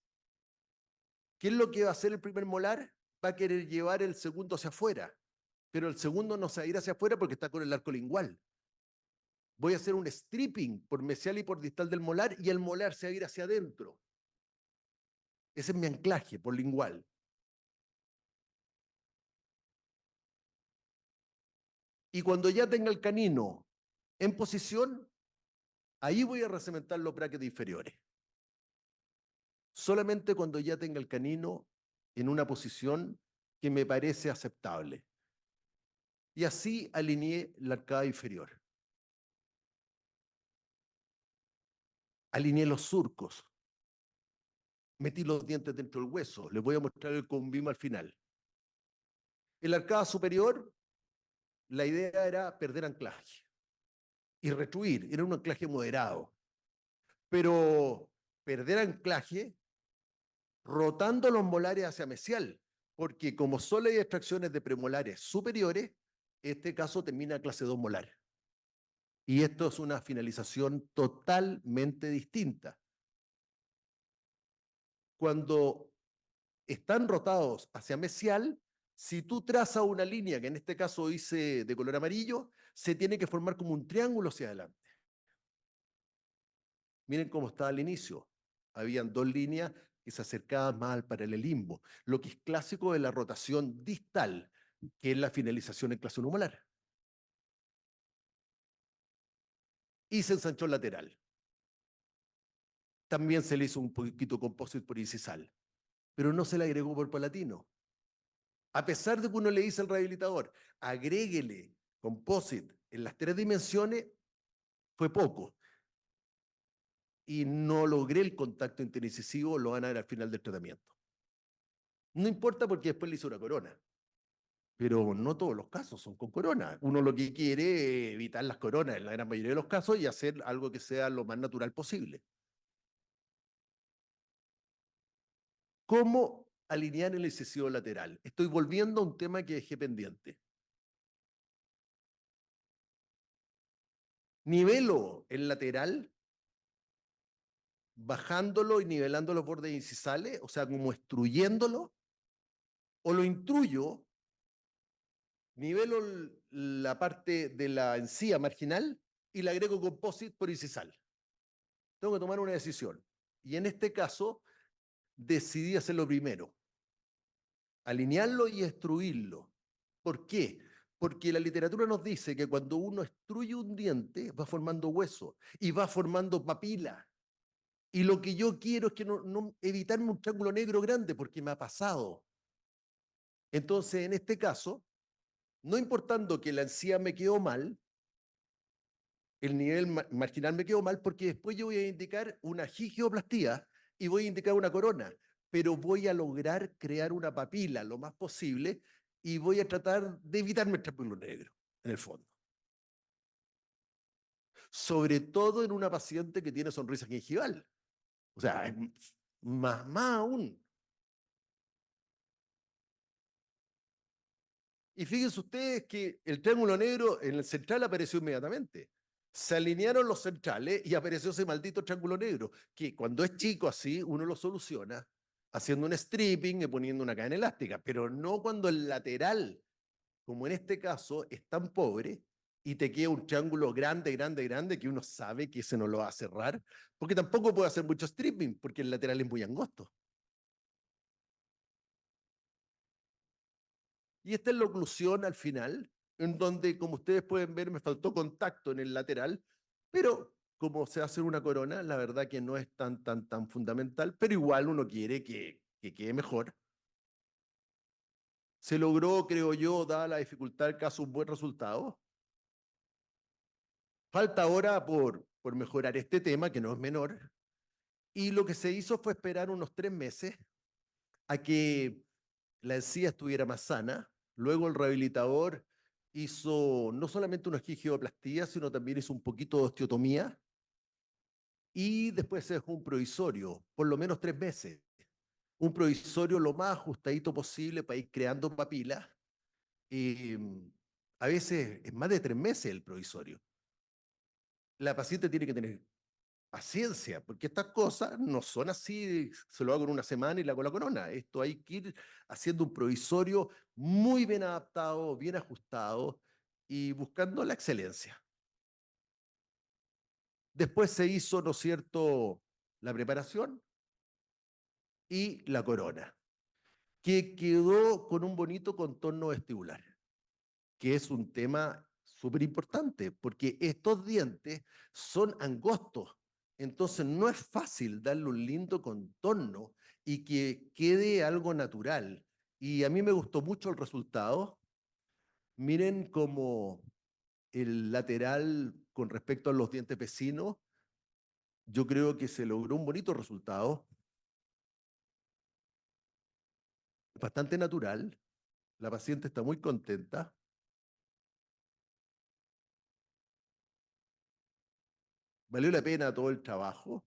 ¿qué es lo que va a hacer el primer molar? Va a querer llevar el segundo hacia afuera, pero el segundo no se va a ir hacia afuera porque está con el arco lingual. Voy a hacer un stripping por mesial y por distal del molar y el molar se va a ir hacia adentro. Ese es mi anclaje por lingual. Y cuando ya tenga el canino en posición, ahí voy a recementar los brackets inferiores. Solamente cuando ya tenga el canino en una posición que me parece aceptable. Y así alineé la arcada inferior. Alineé los surcos. Metí los dientes dentro del hueso. Les voy a mostrar el combimo al final. En la arcada superior, la idea era perder anclaje y retruir. Era un anclaje moderado. Pero perder anclaje rotando los molares hacia mesial, porque como solo hay extracciones de premolares superiores, este caso termina clase 2 molar. Y esto es una finalización totalmente distinta. Cuando están rotados hacia mesial, si tú trazas una línea, que en este caso hice de color amarillo, se tiene que formar como un triángulo hacia adelante. Miren cómo estaba al inicio. Habían dos líneas que se acercaban más al paralelismo, lo que es clásico de la rotación distal. que es la finalización en clase 1 molar. Y se ensanchó el lateral. También se le hizo un poquito composite por incisal, pero no se le agregó por palatino. A pesar de que uno le dice al rehabilitador, agréguele composite en las 3 dimensiones, fue poco. Y no logré el contacto interincisivo, lo van a ver al final del tratamiento. No importa porque después le hizo una corona, pero no todos los casos son con corona. Uno lo que quiere es evitar las coronas en la gran mayoría de los casos y hacer algo que sea lo más natural posible. ¿Cómo alinear el excesivo lateral? Estoy volviendo a un tema que dejé pendiente. Nivelo el lateral, bajándolo y nivelando los bordes incisales, o sea, como extruyéndolo, o lo intruyo, nivelo la parte de la encía marginal y le agrego composite por incisal. Tengo que tomar una decisión. Y en este caso, decidí hacerlo primero. Alinearlo y extruirlo. ¿Por qué? Porque la literatura nos dice que cuando uno extruye un diente, va formando hueso y va formando papila. Y lo que yo quiero es que no evitarme un triángulo negro grande, porque me ha pasado. Entonces, en este caso, no importando que la encía me quedó mal, el nivel marginal me quedó mal, porque después yo voy a indicar una gingioplastía y voy a indicar una corona, pero voy a lograr crear una papila lo más posible y voy a tratar de evitarme el triángulo negro, en el fondo. Sobre todo en una paciente que tiene sonrisa gingival. O sea, es más aún. Y fíjense ustedes que el triángulo negro en el central apareció inmediatamente. Se alinearon los centrales y apareció ese maldito triángulo negro, que cuando es chico así, uno lo soluciona haciendo un stripping y poniendo una cadena elástica, pero no cuando el lateral, como en este caso, es tan pobre y te queda un triángulo grande, grande, grande, que uno sabe que ese no lo va a cerrar, porque tampoco puede hacer mucho stripping, porque el lateral es muy angosto. Y esta es la oclusión al final, en donde, como ustedes pueden ver, me faltó contacto en el lateral, pero como se hace una corona, la verdad que no es tan fundamental, pero igual uno quiere que quede mejor. Se logró, creo yo, dada la dificultad del caso, un buen resultado. Falta ahora por mejorar este tema, que no es menor, y lo que se hizo fue esperar unos 3 meses a que la encía estuviera más sana. Luego el rehabilitador hizo no solamente una gingioplastía, sino también hizo un poquito de osteotomía. Y después se dejó un provisorio, por lo menos 3 meses. Un provisorio lo más ajustadito posible para ir creando papilas. Eh, a veces es más de 3 meses el provisorio. La paciente tiene que tener paciencia, porque estas cosas no son así, se lo hago en una semana y le hago la corona. Esto hay que ir haciendo un provisorio muy bien adaptado, bien ajustado y buscando la excelencia. Después se hizo, ¿no es cierto?, la preparación y la corona, que quedó con un bonito contorno vestibular, que es un tema súper importante, porque estos dientes son angostos, entonces no es fácil darle un lindo contorno y que quede algo natural. Y a mí me gustó mucho el resultado. Miren cómo el lateral con respecto a los dientes vecinos, yo creo que se logró un bonito resultado, bastante natural. La paciente está muy contenta. Valió la pena todo el trabajo,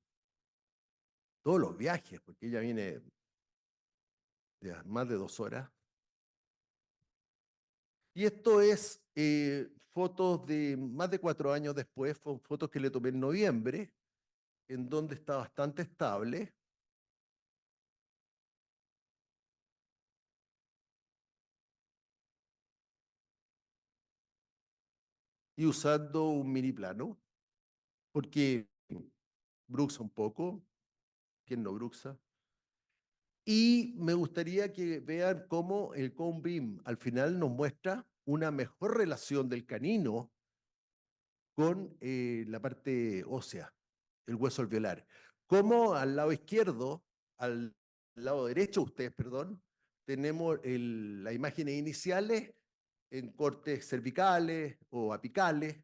todos los viajes, porque ella viene de más de 2 horas. Y esto es fotos de más de 4 años después, fotos que le tomé en noviembre, en donde está bastante estable. Y usando un mini plano, porque bruxa un poco, ¿quién no bruxa? Y me gustaría que vean cómo el cone beam al final nos muestra una mejor relación del canino con la parte ósea, el hueso alveolar. Como al lado izquierdo, al lado derecho, ustedes, perdón, tenemos las imágenes iniciales en cortes cervicales o apicales,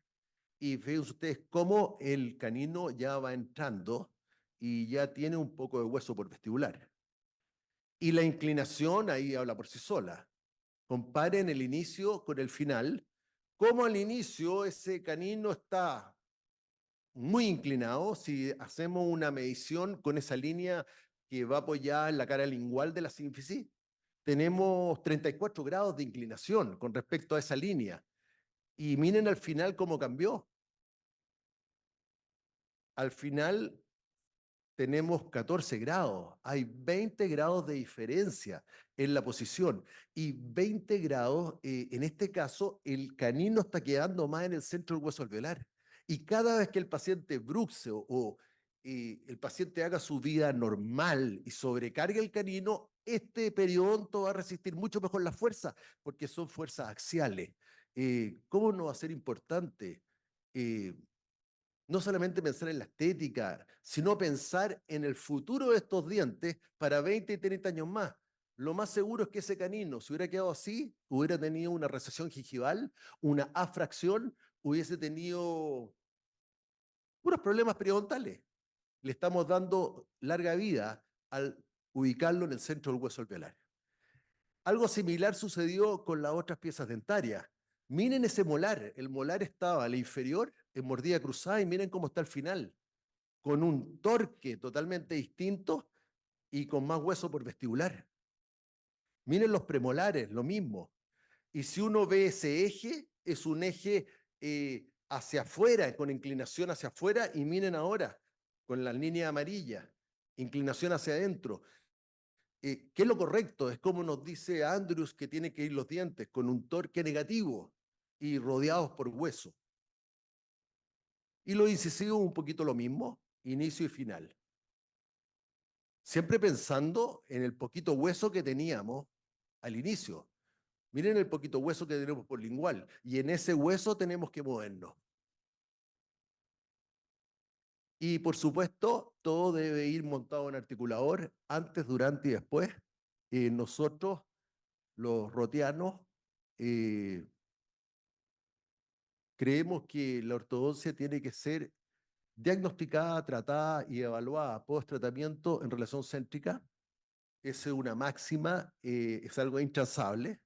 y ven ustedes cómo el canino ya va entrando y ya tiene un poco de hueso por vestibular. Y la inclinación ahí habla por sí sola. Comparen el inicio con el final. Como al inicio ese canino está muy inclinado, si hacemos una medición con esa línea que va apoyada en la cara lingual de la sínfisis, tenemos 34 grados de inclinación con respecto a esa línea. Y miren al final cómo cambió. Al final tenemos 14 grados, hay 20 grados de diferencia en la posición y 20 grados, en este caso, el canino está quedando más en el centro del hueso alveolar. Y cada vez que el paciente bruxe o el paciente haga su vida normal y sobrecargue el canino, este periodonto va a resistir mucho mejor la fuerza, porque son fuerzas axiales. ¿Cómo no va a ser importante? No solamente pensar en la estética, sino pensar en el futuro de estos dientes para 20 y 30 años más. Lo más seguro es que ese canino, si hubiera quedado así, hubiera tenido una recesión gingival, una afracción, hubiese tenido puros problemas periodontales. Le estamos dando larga vida al ubicarlo en el centro del hueso alveolar. Algo similar sucedió con las otras piezas dentarias. Miren ese molar, el molar estaba a la inferior en mordida cruzada y miren cómo está al final, con un torque totalmente distinto y con más hueso por vestibular. Miren los premolares, lo mismo. Y si uno ve ese eje, es un eje hacia afuera, con inclinación hacia afuera, y miren ahora, con la línea amarilla, inclinación hacia adentro. ¿Qué es lo correcto? Es como nos dice Andrews que tiene que ir los dientes, con un torque negativo y rodeados por hueso. Y lo incisivo un poquito lo mismo, inicio y final. Siempre pensando en el poquito hueso que teníamos al inicio. Miren el poquito hueso que tenemos por lingual, y en ese hueso tenemos que movernos. Y por supuesto, todo debe ir montado en articulador, antes, durante y después. Nosotros, los rotianos, creemos que la ortodoncia tiene que ser diagnosticada, tratada y evaluada post-tratamiento en relación céntrica. Esa es una máxima, es algo intransable.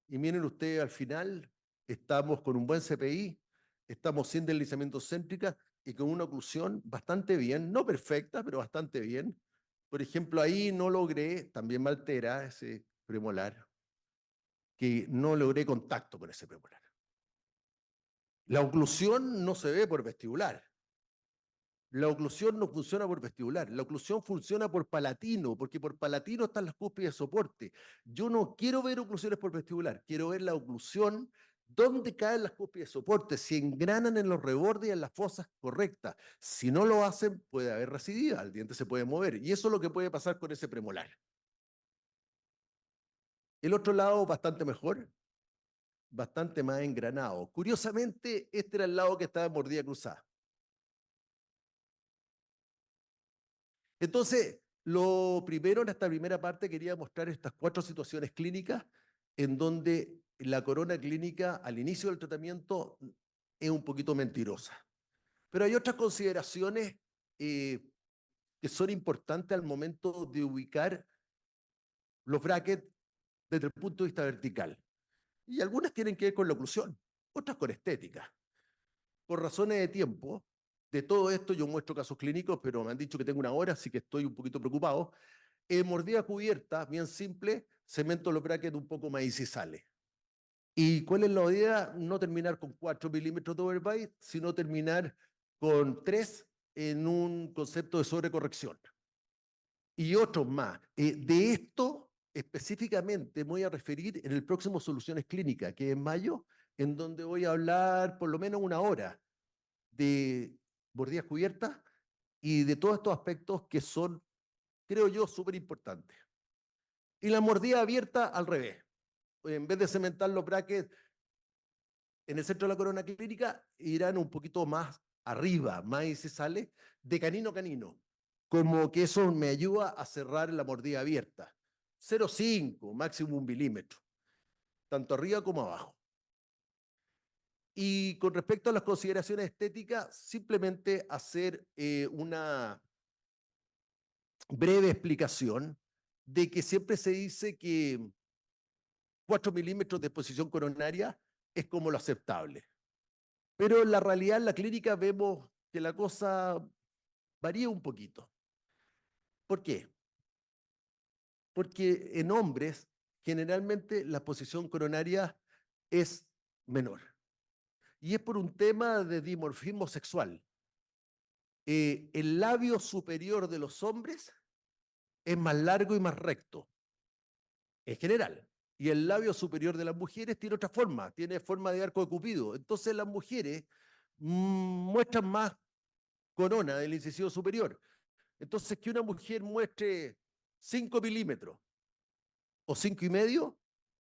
Y miren ustedes, al final estamos con un buen CPI, estamos sin deslizamiento céntrica y con una oclusión bastante bien, no perfecta, pero bastante bien. Por ejemplo, ahí no logré, también me altera ese premolar, que no logré contacto con ese premolar. La oclusión no se ve por vestibular. La oclusión no funciona por vestibular, la oclusión funciona por palatino, porque por palatino están las cúspides de soporte. Yo no quiero ver oclusiones por vestibular, quiero ver la oclusión donde caen las cúspides de soporte, si engranan en los rebordes y en las fosas correctas. Si no lo hacen, puede haber recidiva, el diente se puede mover, y eso es lo que puede pasar con ese premolar. El otro lado, bastante mejor, bastante más engranado. Curiosamente, este era el lado que estaba en mordida cruzada. Entonces, lo primero en esta primera parte quería mostrar estas 4 situaciones clínicas en donde la corona clínica al inicio del tratamiento es un poquito mentirosa. Pero hay otras consideraciones que son importantes al momento de ubicar los brackets desde el punto de vista vertical. Y algunas tienen que ver con la oclusión, otras con estética. Por razones de tiempo, de todo esto yo muestro casos clínicos, pero me han dicho que tengo una hora, así que estoy un poquito preocupado. Mordida cubierta, bien simple, cemento los brackets un poco más incisales. ¿Y cuál es la idea? No terminar con 4 milímetros de overbite, sino terminar con 3 en un concepto de sobrecorrección. Y otros más. De esto específicamente me voy a referir en el próximo Soluciones Clínicas, que es en mayo, en donde voy a hablar por lo menos una hora de mordidas cubiertas y de todos estos aspectos que son, creo yo, súper importantes. Y la mordida abierta al revés. En vez de cementar los brackets en el centro de la corona clínica, irán un poquito más arriba, más y se sale, de canino a canino. Como que eso me ayuda a cerrar la mordida abierta. 0,5, máximo 1 milímetro, tanto arriba como abajo. Y con respecto a las consideraciones estéticas, simplemente hacer una breve explicación de que siempre se dice que 4 milímetros de exposición coronaria es como lo aceptable. Pero en la realidad, en la clínica, vemos que la cosa varía un poquito. ¿Por qué? Porque en hombres, generalmente la exposición coronaria es menor. Y es por un tema de dimorfismo sexual. El labio superior de los hombres es más largo y más recto, en general. Y el labio superior de las mujeres tiene otra forma, tiene forma de arco de Cupido. Entonces las mujeres muestran más corona del incisivo superior. Entonces que una mujer muestre 5 milímetros o 5,5,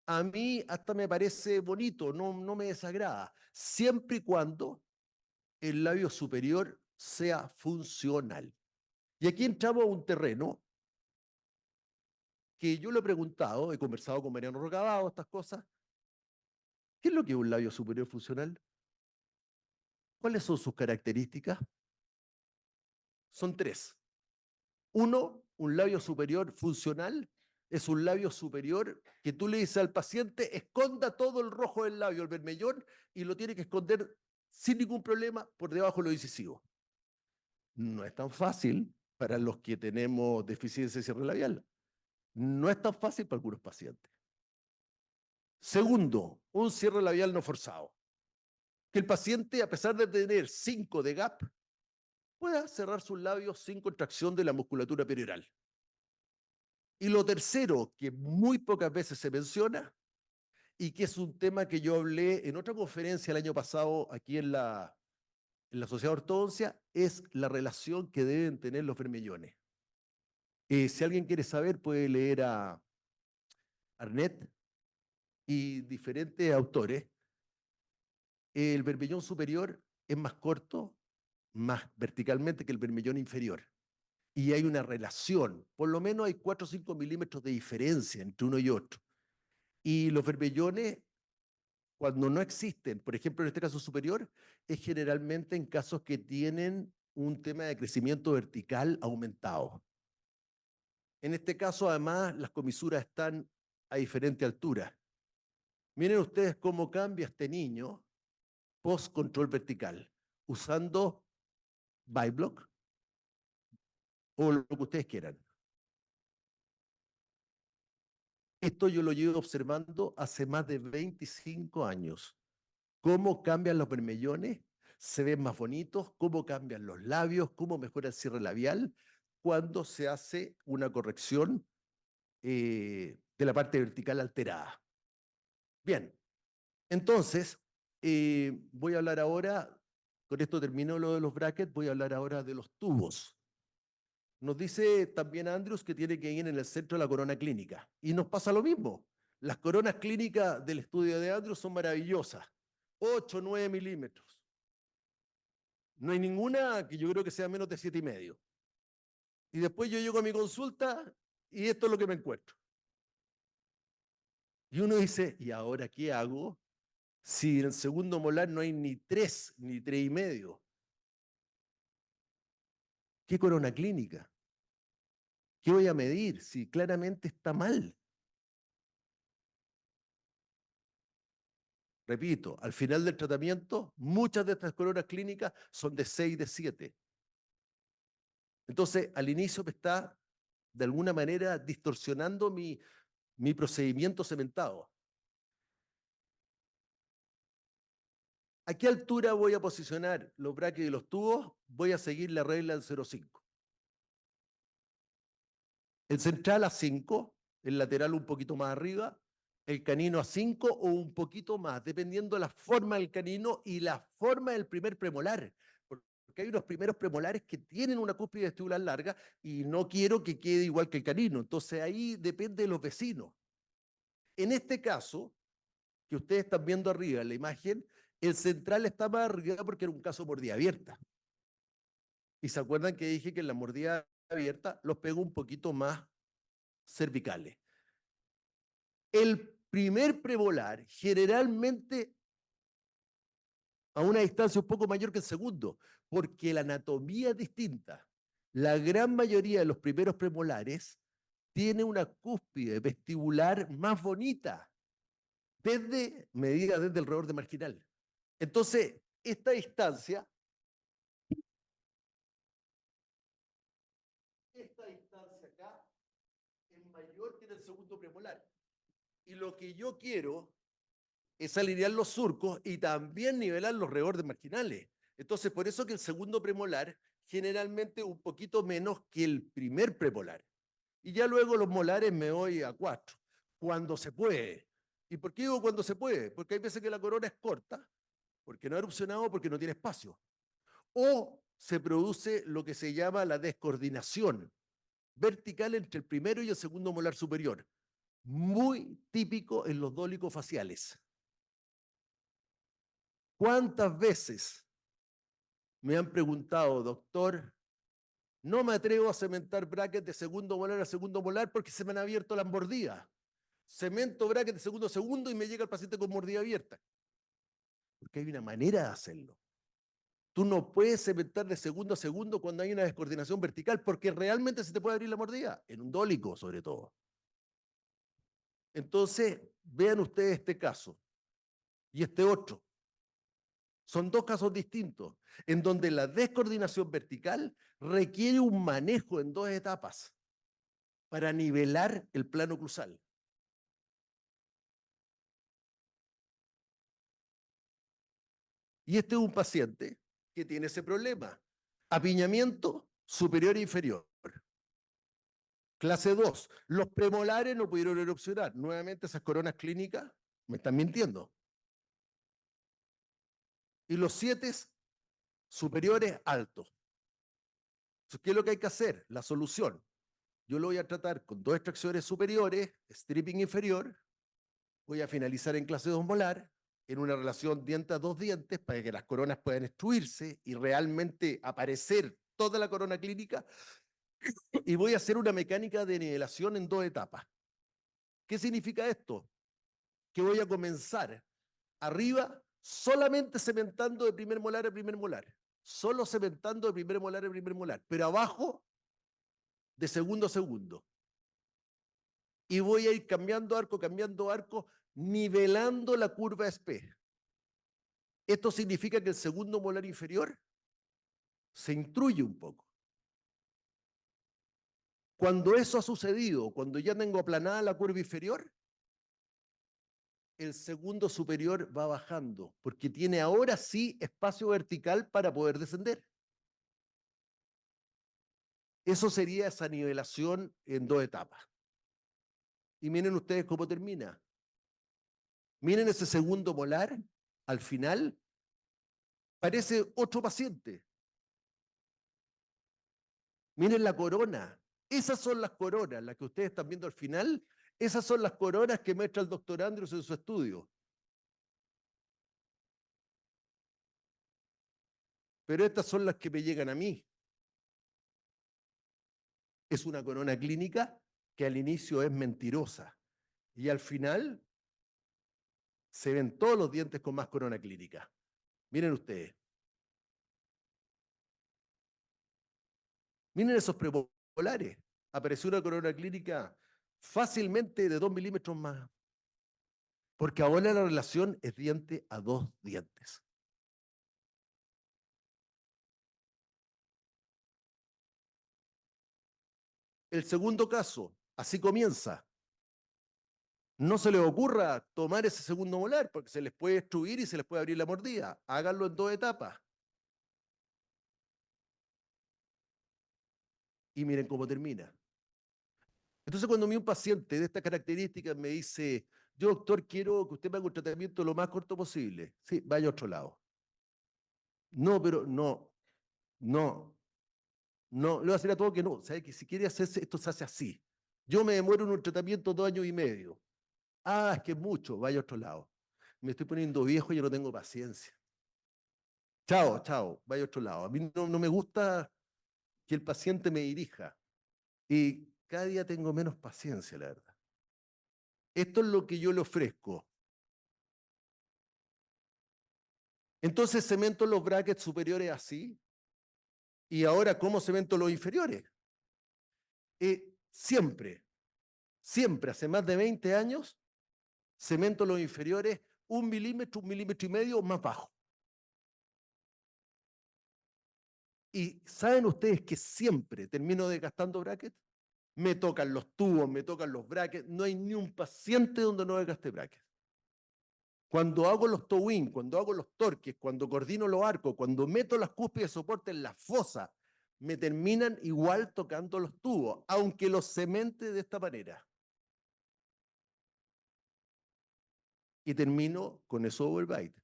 a mí hasta me parece bonito, no me desagrada, siempre y cuando el labio superior sea funcional. Y aquí entramos a un terreno que yo le he preguntado, he conversado con Mariano Rocabado, estas cosas. ¿Qué es lo que es un labio superior funcional? ¿Cuáles son sus características? Son 3. Uno, un labio superior funcional es un labio superior que tú le dices al paciente, esconda todo el rojo del labio, el vermellón, y lo tiene que esconder sin ningún problema por debajo de lo incisivo. No es tan fácil para los que tenemos deficiencia de cierre labial. No es tan fácil para algunos pacientes. Segundo, un cierre labial no forzado. Que el paciente, a pesar de tener 5 de gap, pueda cerrar sus labios sin contracción de la musculatura perioral. Y lo tercero, que muy pocas veces se menciona, y que es un tema que yo hablé en otra conferencia el año pasado aquí en la Sociedad de Ortodoncia, es la relación que deben tener los vermellones. Si alguien quiere saber, puede leer a Arnett y diferentes autores. El vermellón superior es más corto, más verticalmente que el vermellón inferior. Y hay una relación, por lo menos hay 4 o 5 milímetros de diferencia entre uno y otro. Y los vermellones, cuando no existen, por ejemplo en este caso superior, es generalmente en casos que tienen un tema de crecimiento vertical aumentado. En este caso, además, las comisuras están a diferente altura. Miren ustedes cómo cambia este niño post-control vertical, usando Byblock o lo que ustedes quieran. Esto yo lo llevo observando hace más de 25 años. Cómo cambian los vermellones, se ven más bonitos, cómo cambian los labios, cómo mejora el cierre labial cuando se hace una corrección de la parte vertical alterada. Bien, entonces voy a hablar ahora, con esto termino lo de los brackets, voy a hablar ahora de los tubos. Nos dice también Andrews que tiene que ir en el centro de la corona clínica. Y nos pasa lo mismo. Las coronas clínicas del estudio de Andrews son maravillosas. 8, 9 milímetros. No hay ninguna que yo creo que sea menos de 7,5. Y después yo llego a mi consulta y esto es lo que me encuentro. Y uno dice, ¿y ahora qué hago? Si en el segundo molar no hay ni 3, ni 3,5. ¿Qué corona clínica? ¿Qué voy a medir si claramente está mal? Repito, al final del tratamiento, muchas de estas coronas clínicas son de 6, de 7. Entonces, al inicio me está, de alguna manera, distorsionando mi procedimiento cementado. ¿A qué altura voy a posicionar los brackets y los tubos? Voy a seguir la regla del 0,5. El central a 5, el lateral un poquito más arriba, el canino a 5 o un poquito más, dependiendo de la forma del canino y la forma del primer premolar. Porque porque hay unos primeros premolares que tienen una cúspide vestibular larga y no quiero que quede igual que el canino. Entonces ahí depende de los vecinos. En este caso, que ustedes están viendo arriba en la imagen, el central está más arriba porque era un caso de mordida abierta. Y se acuerdan que dije que en la mordida abierta los pego un poquito más cervicales. El primer premolar generalmente a una distancia un poco mayor que el segundo, porque la anatomía es distinta. La gran mayoría de los primeros premolares tiene una cúspide vestibular más bonita, medida desde el reborde marginal. Entonces, esta distancia acá es mayor que en el segundo premolar. Y lo que yo quiero es alinear los surcos y también nivelar los rebordes marginales. Entonces, por eso que el segundo premolar generalmente un poquito menos que el primer premolar. Y ya luego los molares me voy a 4, cuando se puede. ¿Y por qué digo cuando se puede? Porque hay veces que la corona es corta, porque no ha erupcionado, porque no tiene espacio. O se produce lo que se llama la descoordinación vertical entre el primero y el segundo molar superior, muy típico en los dólicos faciales. ¿Cuántas veces me han preguntado, doctor, no me atrevo a cementar brackets de segundo molar a segundo molar porque se me han abierto las mordidas? Cemento bracket de segundo a segundo y me llega el paciente con mordida abierta. Porque hay una manera de hacerlo. Tú no puedes cementar de segundo a segundo cuando hay una descoordinación vertical porque realmente se te puede abrir la mordida, en un dólico sobre todo. Entonces, vean ustedes este caso y este otro. Son dos casos distintos, en donde la descoordinación vertical requiere un manejo en dos etapas para nivelar el plano oclusal. Y este es un paciente que tiene ese problema. Apiñamiento superior e inferior. Clase 2. Los premolares no pudieron erupcionar. Nuevamente esas coronas clínicas me están mintiendo. Y los 7 superiores altos. Entonces, ¿qué es lo que hay que hacer? La solución. Yo lo voy a tratar con 2 extracciones superiores, stripping inferior. Voy a finalizar en clase 2 molar, en una relación diente a 2 dientes, para que las coronas puedan extruirse y realmente aparecer toda la corona clínica. Y voy a hacer una mecánica de nivelación en 2 etapas. ¿Qué significa esto? Que voy a comenzar arriba solamente cementando de primer molar a primer molar. Solo cementando de primer molar a primer molar. Pero abajo de segundo a segundo. Y voy a ir cambiando arco, nivelando la curva SP. Esto significa que el segundo molar inferior se intruye un poco. Cuando eso ha sucedido, cuando ya tengo aplanada la curva inferior, el segundo superior va bajando, porque tiene ahora sí espacio vertical para poder descender. Eso sería esa nivelación en 2 etapas. Y miren ustedes cómo termina. Miren ese segundo molar, al final, parece otro paciente. Miren la corona. Esas son las coronas, las que ustedes están viendo al final. Esas son las coronas que muestra el doctor Andrews en su estudio. Pero estas son las que me llegan a mí. Es una corona clínica que al inicio es mentirosa y al final se ven todos los dientes con más corona clínica. Miren ustedes. Miren esos premolares. Apareció una corona clínica fácilmente de 2 milímetros más. Porque ahora la relación es diente a 2 dientes. El segundo caso, así comienza. No se les ocurra tomar ese segundo molar porque se les puede destruir y se les puede abrir la mordida. Háganlo en 2 etapas. Y miren cómo termina. Entonces, cuando a mí un paciente de estas características me dice, yo doctor quiero que usted me haga un tratamiento lo más corto posible. Sí, vaya a otro lado. No, pero no. No, no, le voy a decir a todo que no. ¿Sabe que si quiere hacerse, esto se hace así? Yo me demoro en un tratamiento 2 años y medio. Ah, es que es mucho, vaya a otro lado. Me estoy poniendo viejo y yo no tengo paciencia. Chao, chao, vaya a otro lado. A mí no me gusta que el paciente me dirija. Y cada día tengo menos paciencia, la verdad. Esto es lo que yo le ofrezco. Entonces cemento los brackets superiores así. Y ahora, ¿cómo cemento los inferiores? Siempre, siempre, hace más de 20 años, cemento los inferiores 1 milímetro, 1,5 milímetros más bajo. Y ¿saben ustedes que siempre termino desgastando brackets? Me tocan los tubos, me tocan los brackets. No hay ni un paciente donde no desgaste brackets. Cuando hago los toe-in, cuando hago los torques, cuando coordino los arcos, cuando meto las cúspides de soporte en la fosa, me terminan igual tocando los tubos, aunque los cemente de esta manera. Y termino con eso overbite.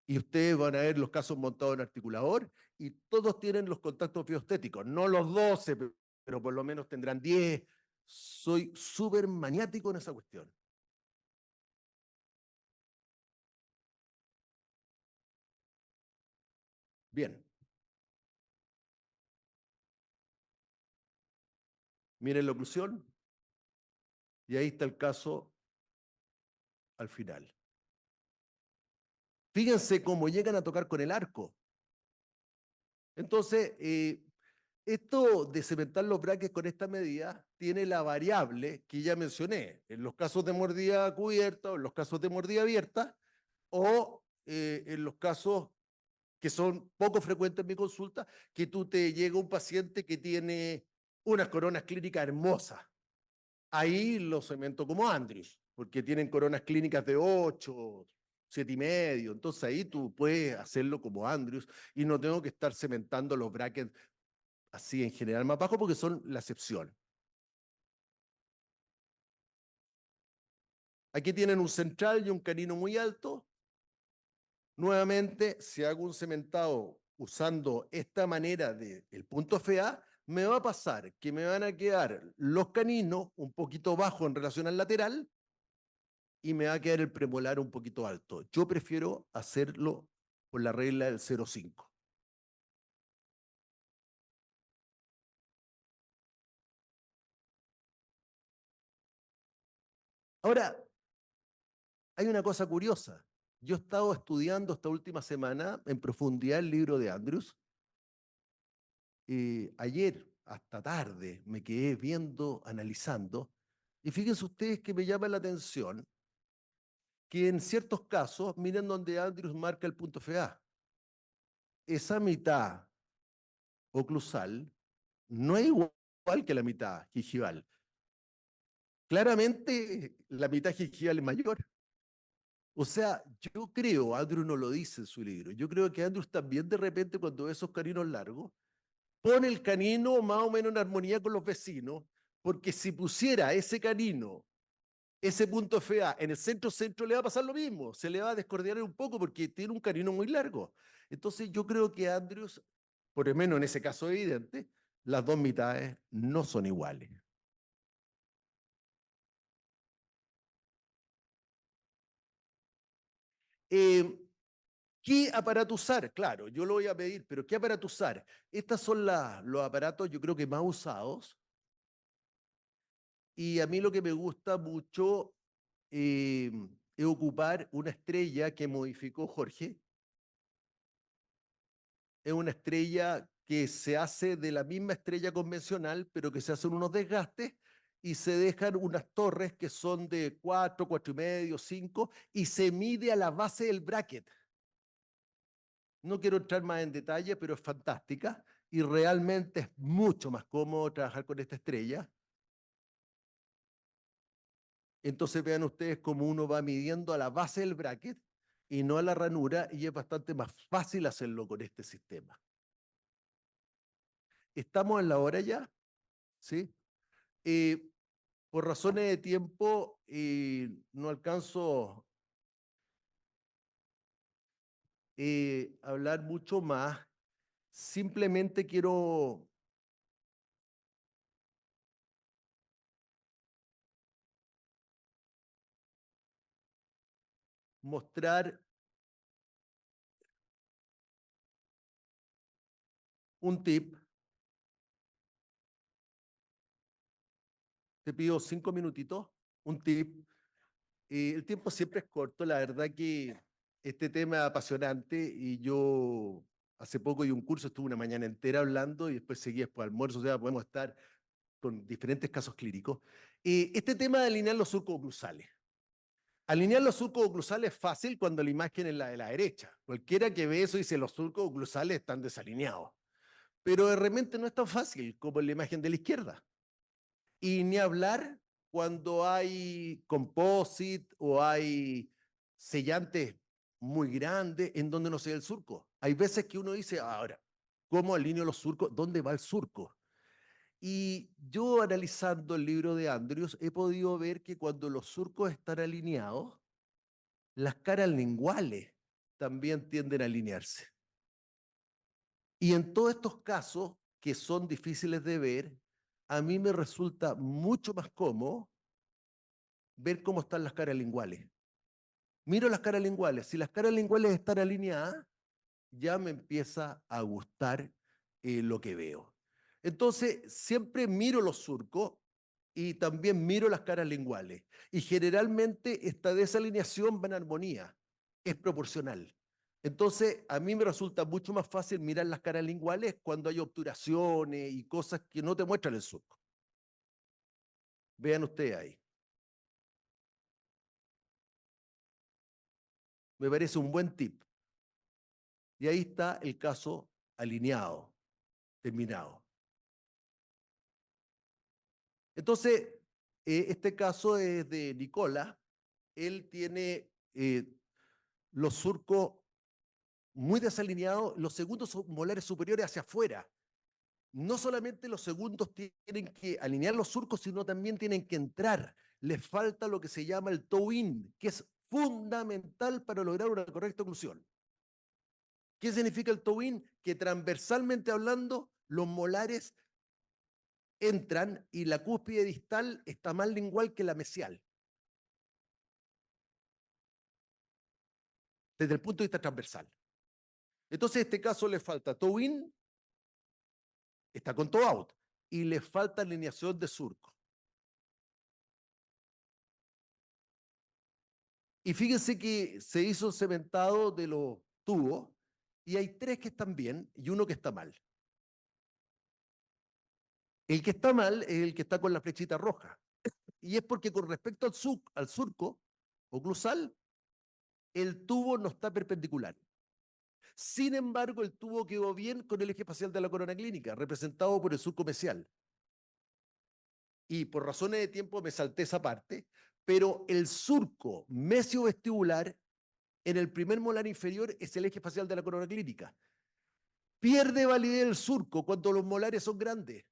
Y ustedes van a ver los casos montados en articulador y todos tienen los contactos bioestéticos, no los 12, pero por lo menos tendrán 10. Soy súper maniático en esa cuestión. Bien, miren la oclusión y ahí está el caso al final. Fíjense cómo llegan a tocar con el arco. Entonces, esto de cementar los brackets con esta medida tiene la variable que ya mencioné, en los casos de mordida cubierta o en los casos de mordida abierta, o en los casos que son poco frecuentes en mi consulta, que tú te llega un paciente que tiene unas coronas clínicas hermosas. Ahí lo cemento como Andrews, porque tienen coronas clínicas de 8, 7,5. Entonces ahí tú puedes hacerlo como Andrews y no tengo que estar cementando los brackets así en general más bajo porque son la excepción. Aquí tienen un central y un canino muy alto. Nuevamente, si hago un cementado usando esta manera del punto FA, me va a pasar que me van a quedar los caninos un poquito bajo en relación al lateral y me va a quedar el premolar un poquito alto. Yo prefiero hacerlo por la regla del 0,5. Ahora, hay una cosa curiosa. Yo he estado estudiando esta última semana en profundidad el libro de Andrews. Ayer hasta tarde me quedé viendo, analizando, y fíjense ustedes que me llama la atención que en ciertos casos, miren donde Andrews marca el punto FA, esa mitad oclusal no es igual que la mitad gingival. Claramente la mitad gingival es mayor. O sea, yo creo, Andrews no lo dice en su libro, yo creo que Andrews también de repente cuando ve esos caninos largos, pone el canino más o menos en armonía con los vecinos, porque si pusiera ese canino, ese punto FA en el centro-centro le va a pasar lo mismo, se le va a descoordinar un poco porque tiene un canino muy largo. Entonces yo creo que Andrews, por lo menos en ese caso evidente, las dos mitades no son iguales. ¿Qué aparato usar? Claro, yo lo voy a pedir, pero ¿qué aparato usar? Estos son los aparatos yo creo que más usados. Y a mí lo que me gusta mucho eh, es ocupar una estrella que modificó Jorge. Es una estrella que se hace de la misma estrella convencional, pero que se hacen unos desgastes y se dejan unas torres que son de 4, 4,5, 5 y se mide a la base del bracket. No quiero entrar más en detalle, pero es fantástica y realmente es mucho más cómodo trabajar con esta estrella. Entonces vean ustedes cómo uno va midiendo a la base del bracket y no a la ranura y es bastante más fácil hacerlo con este sistema. Estamos en la hora ya, ¿sí? Por razones de tiempo no alcanzo a hablar mucho más. simplemente quiero mostrar un tip. Te pido 5 minutitos, un tip. El tiempo siempre es corto, la verdad que este tema es apasionante y yo hace poco di un curso, estuve una mañana entera hablando y después seguí después almuerzo, o sea, podemos estar con diferentes casos clínicos. Este tema de alinear los surcos oclusales. Alinear los surcos oclusales es fácil cuando la imagen es la de la derecha. Cualquiera que ve eso dice los surcos oclusales están desalineados. Pero de repente no es tan fácil como en la imagen de la izquierda. Y ni hablar cuando hay composite o hay sellantes muy grandes en donde no se ve el surco. Hay veces que uno dice, ahora, ¿cómo alineo los surcos? ¿Dónde va el surco? Y yo analizando el libro de Andrews he podido ver que cuando los surcos están alineados, las caras linguales también tienden a alinearse. Y en todos estos casos que son difíciles de ver, a mí me resulta mucho más cómodo ver cómo están las caras linguales. Miro las caras linguales. Si las caras linguales están alineadas, ya me empieza a gustar lo que veo. Entonces, siempre miro los surcos y también miro las caras linguales. Y generalmente esta desalineación va en armonía, es proporcional. Entonces, a mí me resulta mucho más fácil mirar las caras linguales cuando hay obturaciones y cosas que no te muestran el surco. Vean ustedes ahí. Me parece un buen tip. Y ahí está el caso alineado, terminado. Entonces, este caso es de Nicola. Él tiene los surcos muy desalineados, los segundos molares superiores hacia afuera. No solamente los segundos tienen que alinear los surcos, sino también tienen que entrar. Les falta lo que se llama el toe-in, que es fundamental para lograr una correcta oclusión. ¿Qué significa el toe-in? Que transversalmente hablando, los molares entran y la cúspide distal está más lingual que la mesial. Desde el punto de vista transversal. Entonces, en este caso le falta toe-in, está con toe-out, y le falta alineación de surco. Y fíjense que se hizo cementado de los tubos y hay 3 que están bien y uno que está mal. El que está mal es el que está con la flechita roja. Y es porque con respecto al surco oclusal, el tubo no está perpendicular. Sin embargo, el tubo quedó bien con el eje facial de la corona clínica, representado por el surco mesial. Y por razones de tiempo me salté esa parte, pero el surco mesiovestibular en el primer molar inferior es el eje facial de la corona clínica. Pierde validez el surco cuando los molares son grandes.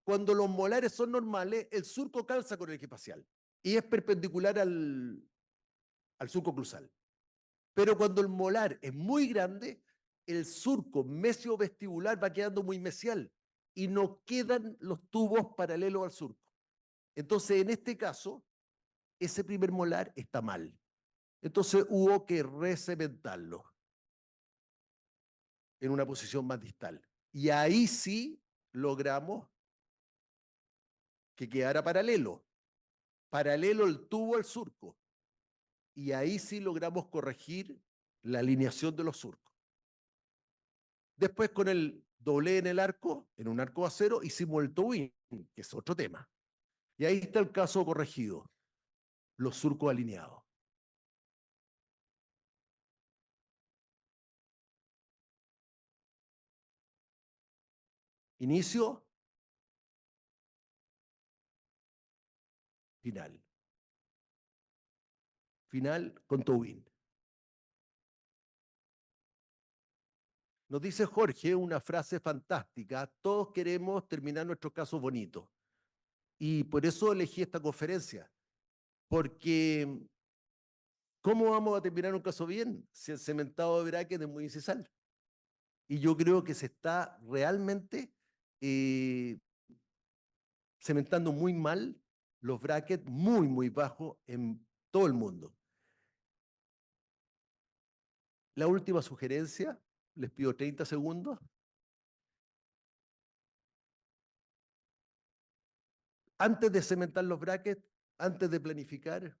Cuando los molares son normales, el surco calza con el eje facial y es perpendicular al surco oclusal. Pero cuando el molar es muy grande, el surco mesiovestibular va quedando muy mesial y no quedan los tubos paralelos al surco. Entonces, en este caso, ese primer molar está mal. Entonces hubo que recementarlo en una posición más distal. Y ahí sí logramos que quedara paralelo el tubo al surco. Y ahí sí logramos corregir la alineación de los surcos. Después con el doble en el arco, en un arco de acero, hicimos el toe-in, que es otro tema. Y ahí está el caso corregido, los surcos alineados. Inicio, final. Final con toe-in. Nos dice Jorge una frase fantástica, todos queremos terminar nuestro caso bonito. Y por eso elegí esta conferencia, porque ¿cómo vamos a terminar un caso bien si el cementado de bracket es muy incisal? Y yo creo que se está realmente cementando muy mal los brackets muy, muy bajos en todo el mundo. La última sugerencia, les pido 30 segundos. Antes de cementar los brackets, antes de planificar,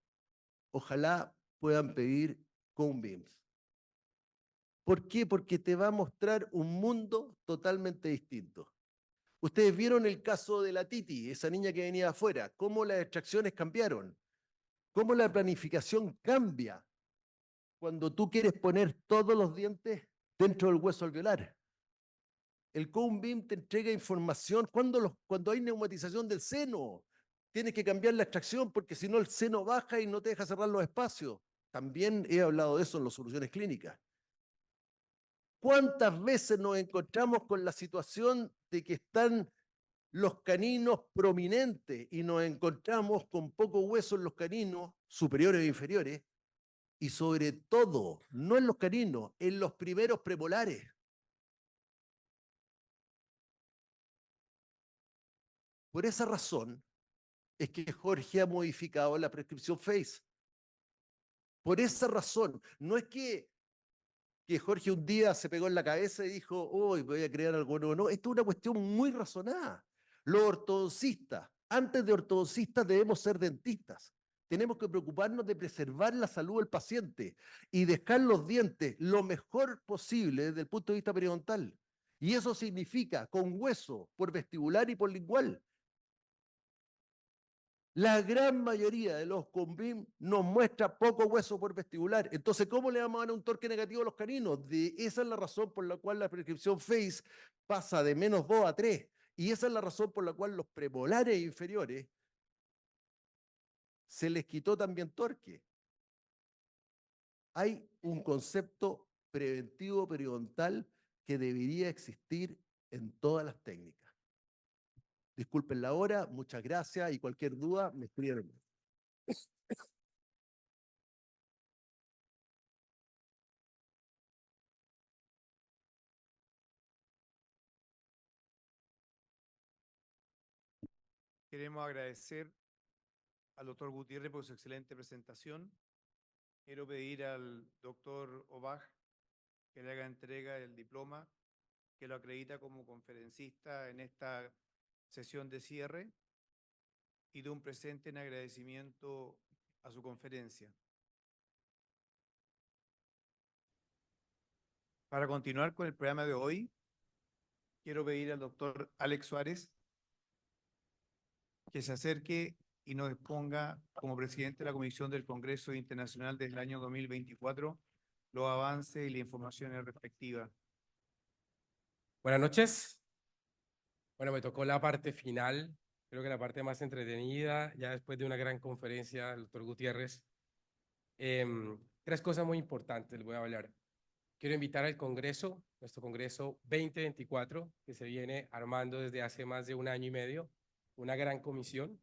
ojalá puedan pedir cone beams. ¿Por qué? Porque te va a mostrar un mundo totalmente distinto. Ustedes vieron el caso de la Titi, esa niña que venía afuera, cómo las extracciones cambiaron, cómo la planificación cambia cuando tú quieres poner todos los dientes dentro del hueso alveolar. El cone beam te entrega información cuando hay neumatización del seno. Tienes que cambiar la extracción porque si no el seno baja y no te deja cerrar los espacios. También he hablado de eso en las soluciones clínicas. ¿Cuántas veces nos encontramos con la situación de que están los caninos prominentes y nos encontramos con poco hueso en los caninos superiores e inferiores? Y sobre todo, no en los caninos, en los primeros premolares. Por esa razón es que Jorge ha modificado la prescripción FACE. Por esa razón, no es que Jorge un día se pegó en la cabeza y dijo, hoy voy a crear algo nuevo. No, esto es una cuestión muy razonada. Los ortodoncistas, antes de ortodoncistas debemos ser dentistas. Tenemos que preocuparnos de preservar la salud del paciente y dejar los dientes lo mejor posible desde el punto de vista periodontal. Y eso significa con hueso, por vestibular y por lingual. La gran mayoría de los cone beam nos muestra poco hueso por vestibular. Entonces, ¿cómo le vamos a dar un torque negativo a los caninos? Esa es la razón por la cual la prescripción FACE pasa de -2 a 3. Y esa es la razón por la cual los premolares inferiores se les quitó también torque. Hay un concepto preventivo periodontal que debería existir en todas las técnicas. Disculpen la hora, muchas gracias y cualquier duda me escriben. Queremos agradecer al doctor Gutiérrez por su excelente presentación. Quiero pedir al doctor Obaj que le haga entrega del diploma que lo acredita como conferencista en esta sesión de cierre y de un presente en agradecimiento a su conferencia. Para continuar con el programa de hoy, quiero pedir al doctor Alex Suárez que se acerque y nos exponga como presidente de la Comisión del Congreso Internacional del año 2024 los avances y las informaciones respectivas. Buenas noches. Bueno, me tocó la parte final, creo que la parte más entretenida, ya después de una gran conferencia del doctor Gutiérrez. 3 cosas muy importantes les voy a hablar. Quiero invitar al Congreso, nuestro Congreso 2024, que se viene armando desde hace más de 1 año y medio, una gran comisión.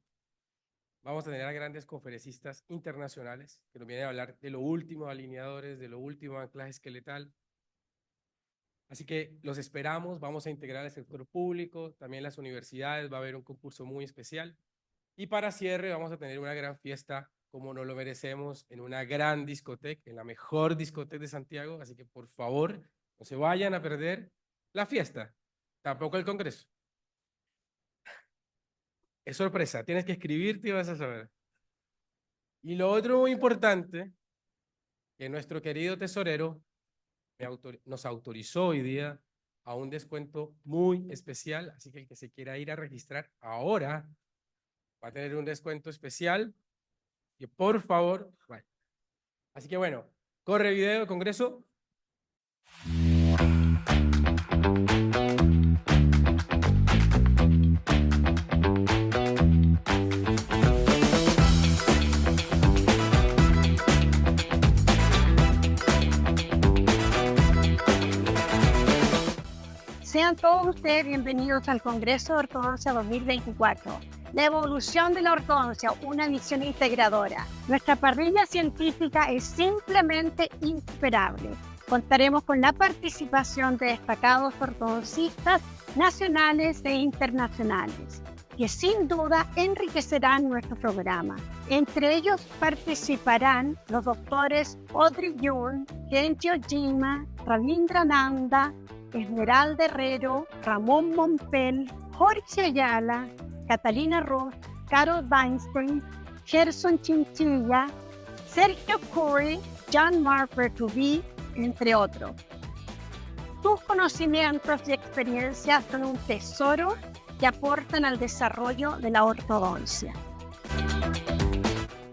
Vamos a tener a grandes conferencistas internacionales que nos vienen a hablar de lo último de alineadores, de lo último de anclaje esqueletal. Así que los esperamos, vamos a integrar al sector público, también las universidades, va a haber un concurso muy especial. Y para cierre vamos a tener una gran fiesta, como nos lo merecemos, en una gran discoteca, en la mejor discoteca de Santiago. Así que por favor, no se vayan a perder la fiesta, tampoco el congreso. Es sorpresa, tienes que escribirte y vas a saber. Y lo otro muy importante, que nuestro querido tesorero nos autorizó hoy día a un descuento muy especial, así que el que se quiera ir a registrar ahora va a tener un descuento especial, que por favor, vaya. Así que bueno, corre video, Congreso. Sean todos ustedes bienvenidos al Congreso de Ortodoncia 2024. La evolución de la ortodoncia, una visión integradora. Nuestra parrilla científica es simplemente insuperable. Contaremos con la participación de destacados ortodoncistas nacionales e internacionales, que sin duda enriquecerán nuestro programa. Entre ellos participarán los doctores Audrey Yun, Kenji Ojima, Ravindra Nanda, Esmeralda Herrero, Ramón Mompel, Jorge Ayala, Catalina Ross, Carol Weinstein, Gerson Chinchilla, Sergio Curry, Jean-Marc Bertubí, entre otros. Tus conocimientos y experiencias son un tesoro que aportan al desarrollo de la ortodoncia.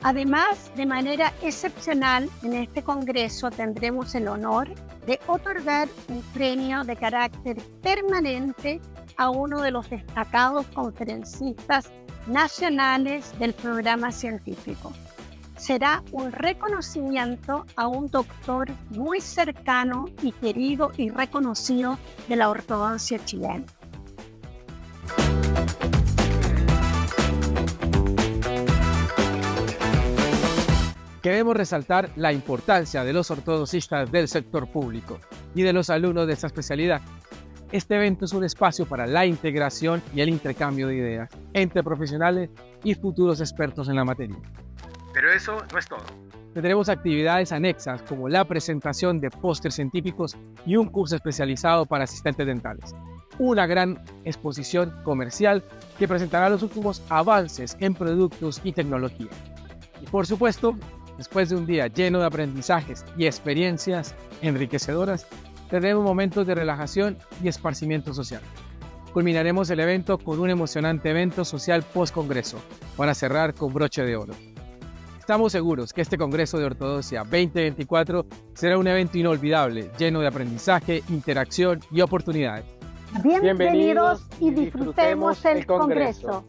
Además, de manera excepcional, en este congreso tendremos el honor de otorgar un premio de carácter permanente a uno de los destacados conferencistas nacionales del programa científico. Será un reconocimiento a un doctor muy cercano y querido y reconocido de la ortodoncia chilena. Queremos resaltar la importancia de los ortodoncistas del sector público y de los alumnos de esta especialidad. Este evento es un espacio para la integración y el intercambio de ideas entre profesionales y futuros expertos en la materia. Pero eso no es todo. Tendremos actividades anexas como la presentación de pósters científicos y un curso especializado para asistentes dentales. Una gran exposición comercial que presentará los últimos avances en productos y tecnología. Y por supuesto, después de un día lleno de aprendizajes y experiencias enriquecedoras, tendremos momentos de relajación y esparcimiento social. Culminaremos el evento con un emocionante evento social post-congreso para cerrar con broche de oro. Estamos seguros que este Congreso de Ortodoncia 2024 será un evento inolvidable, lleno de aprendizaje, interacción y oportunidades. Bienvenidos y disfrutemos el Congreso.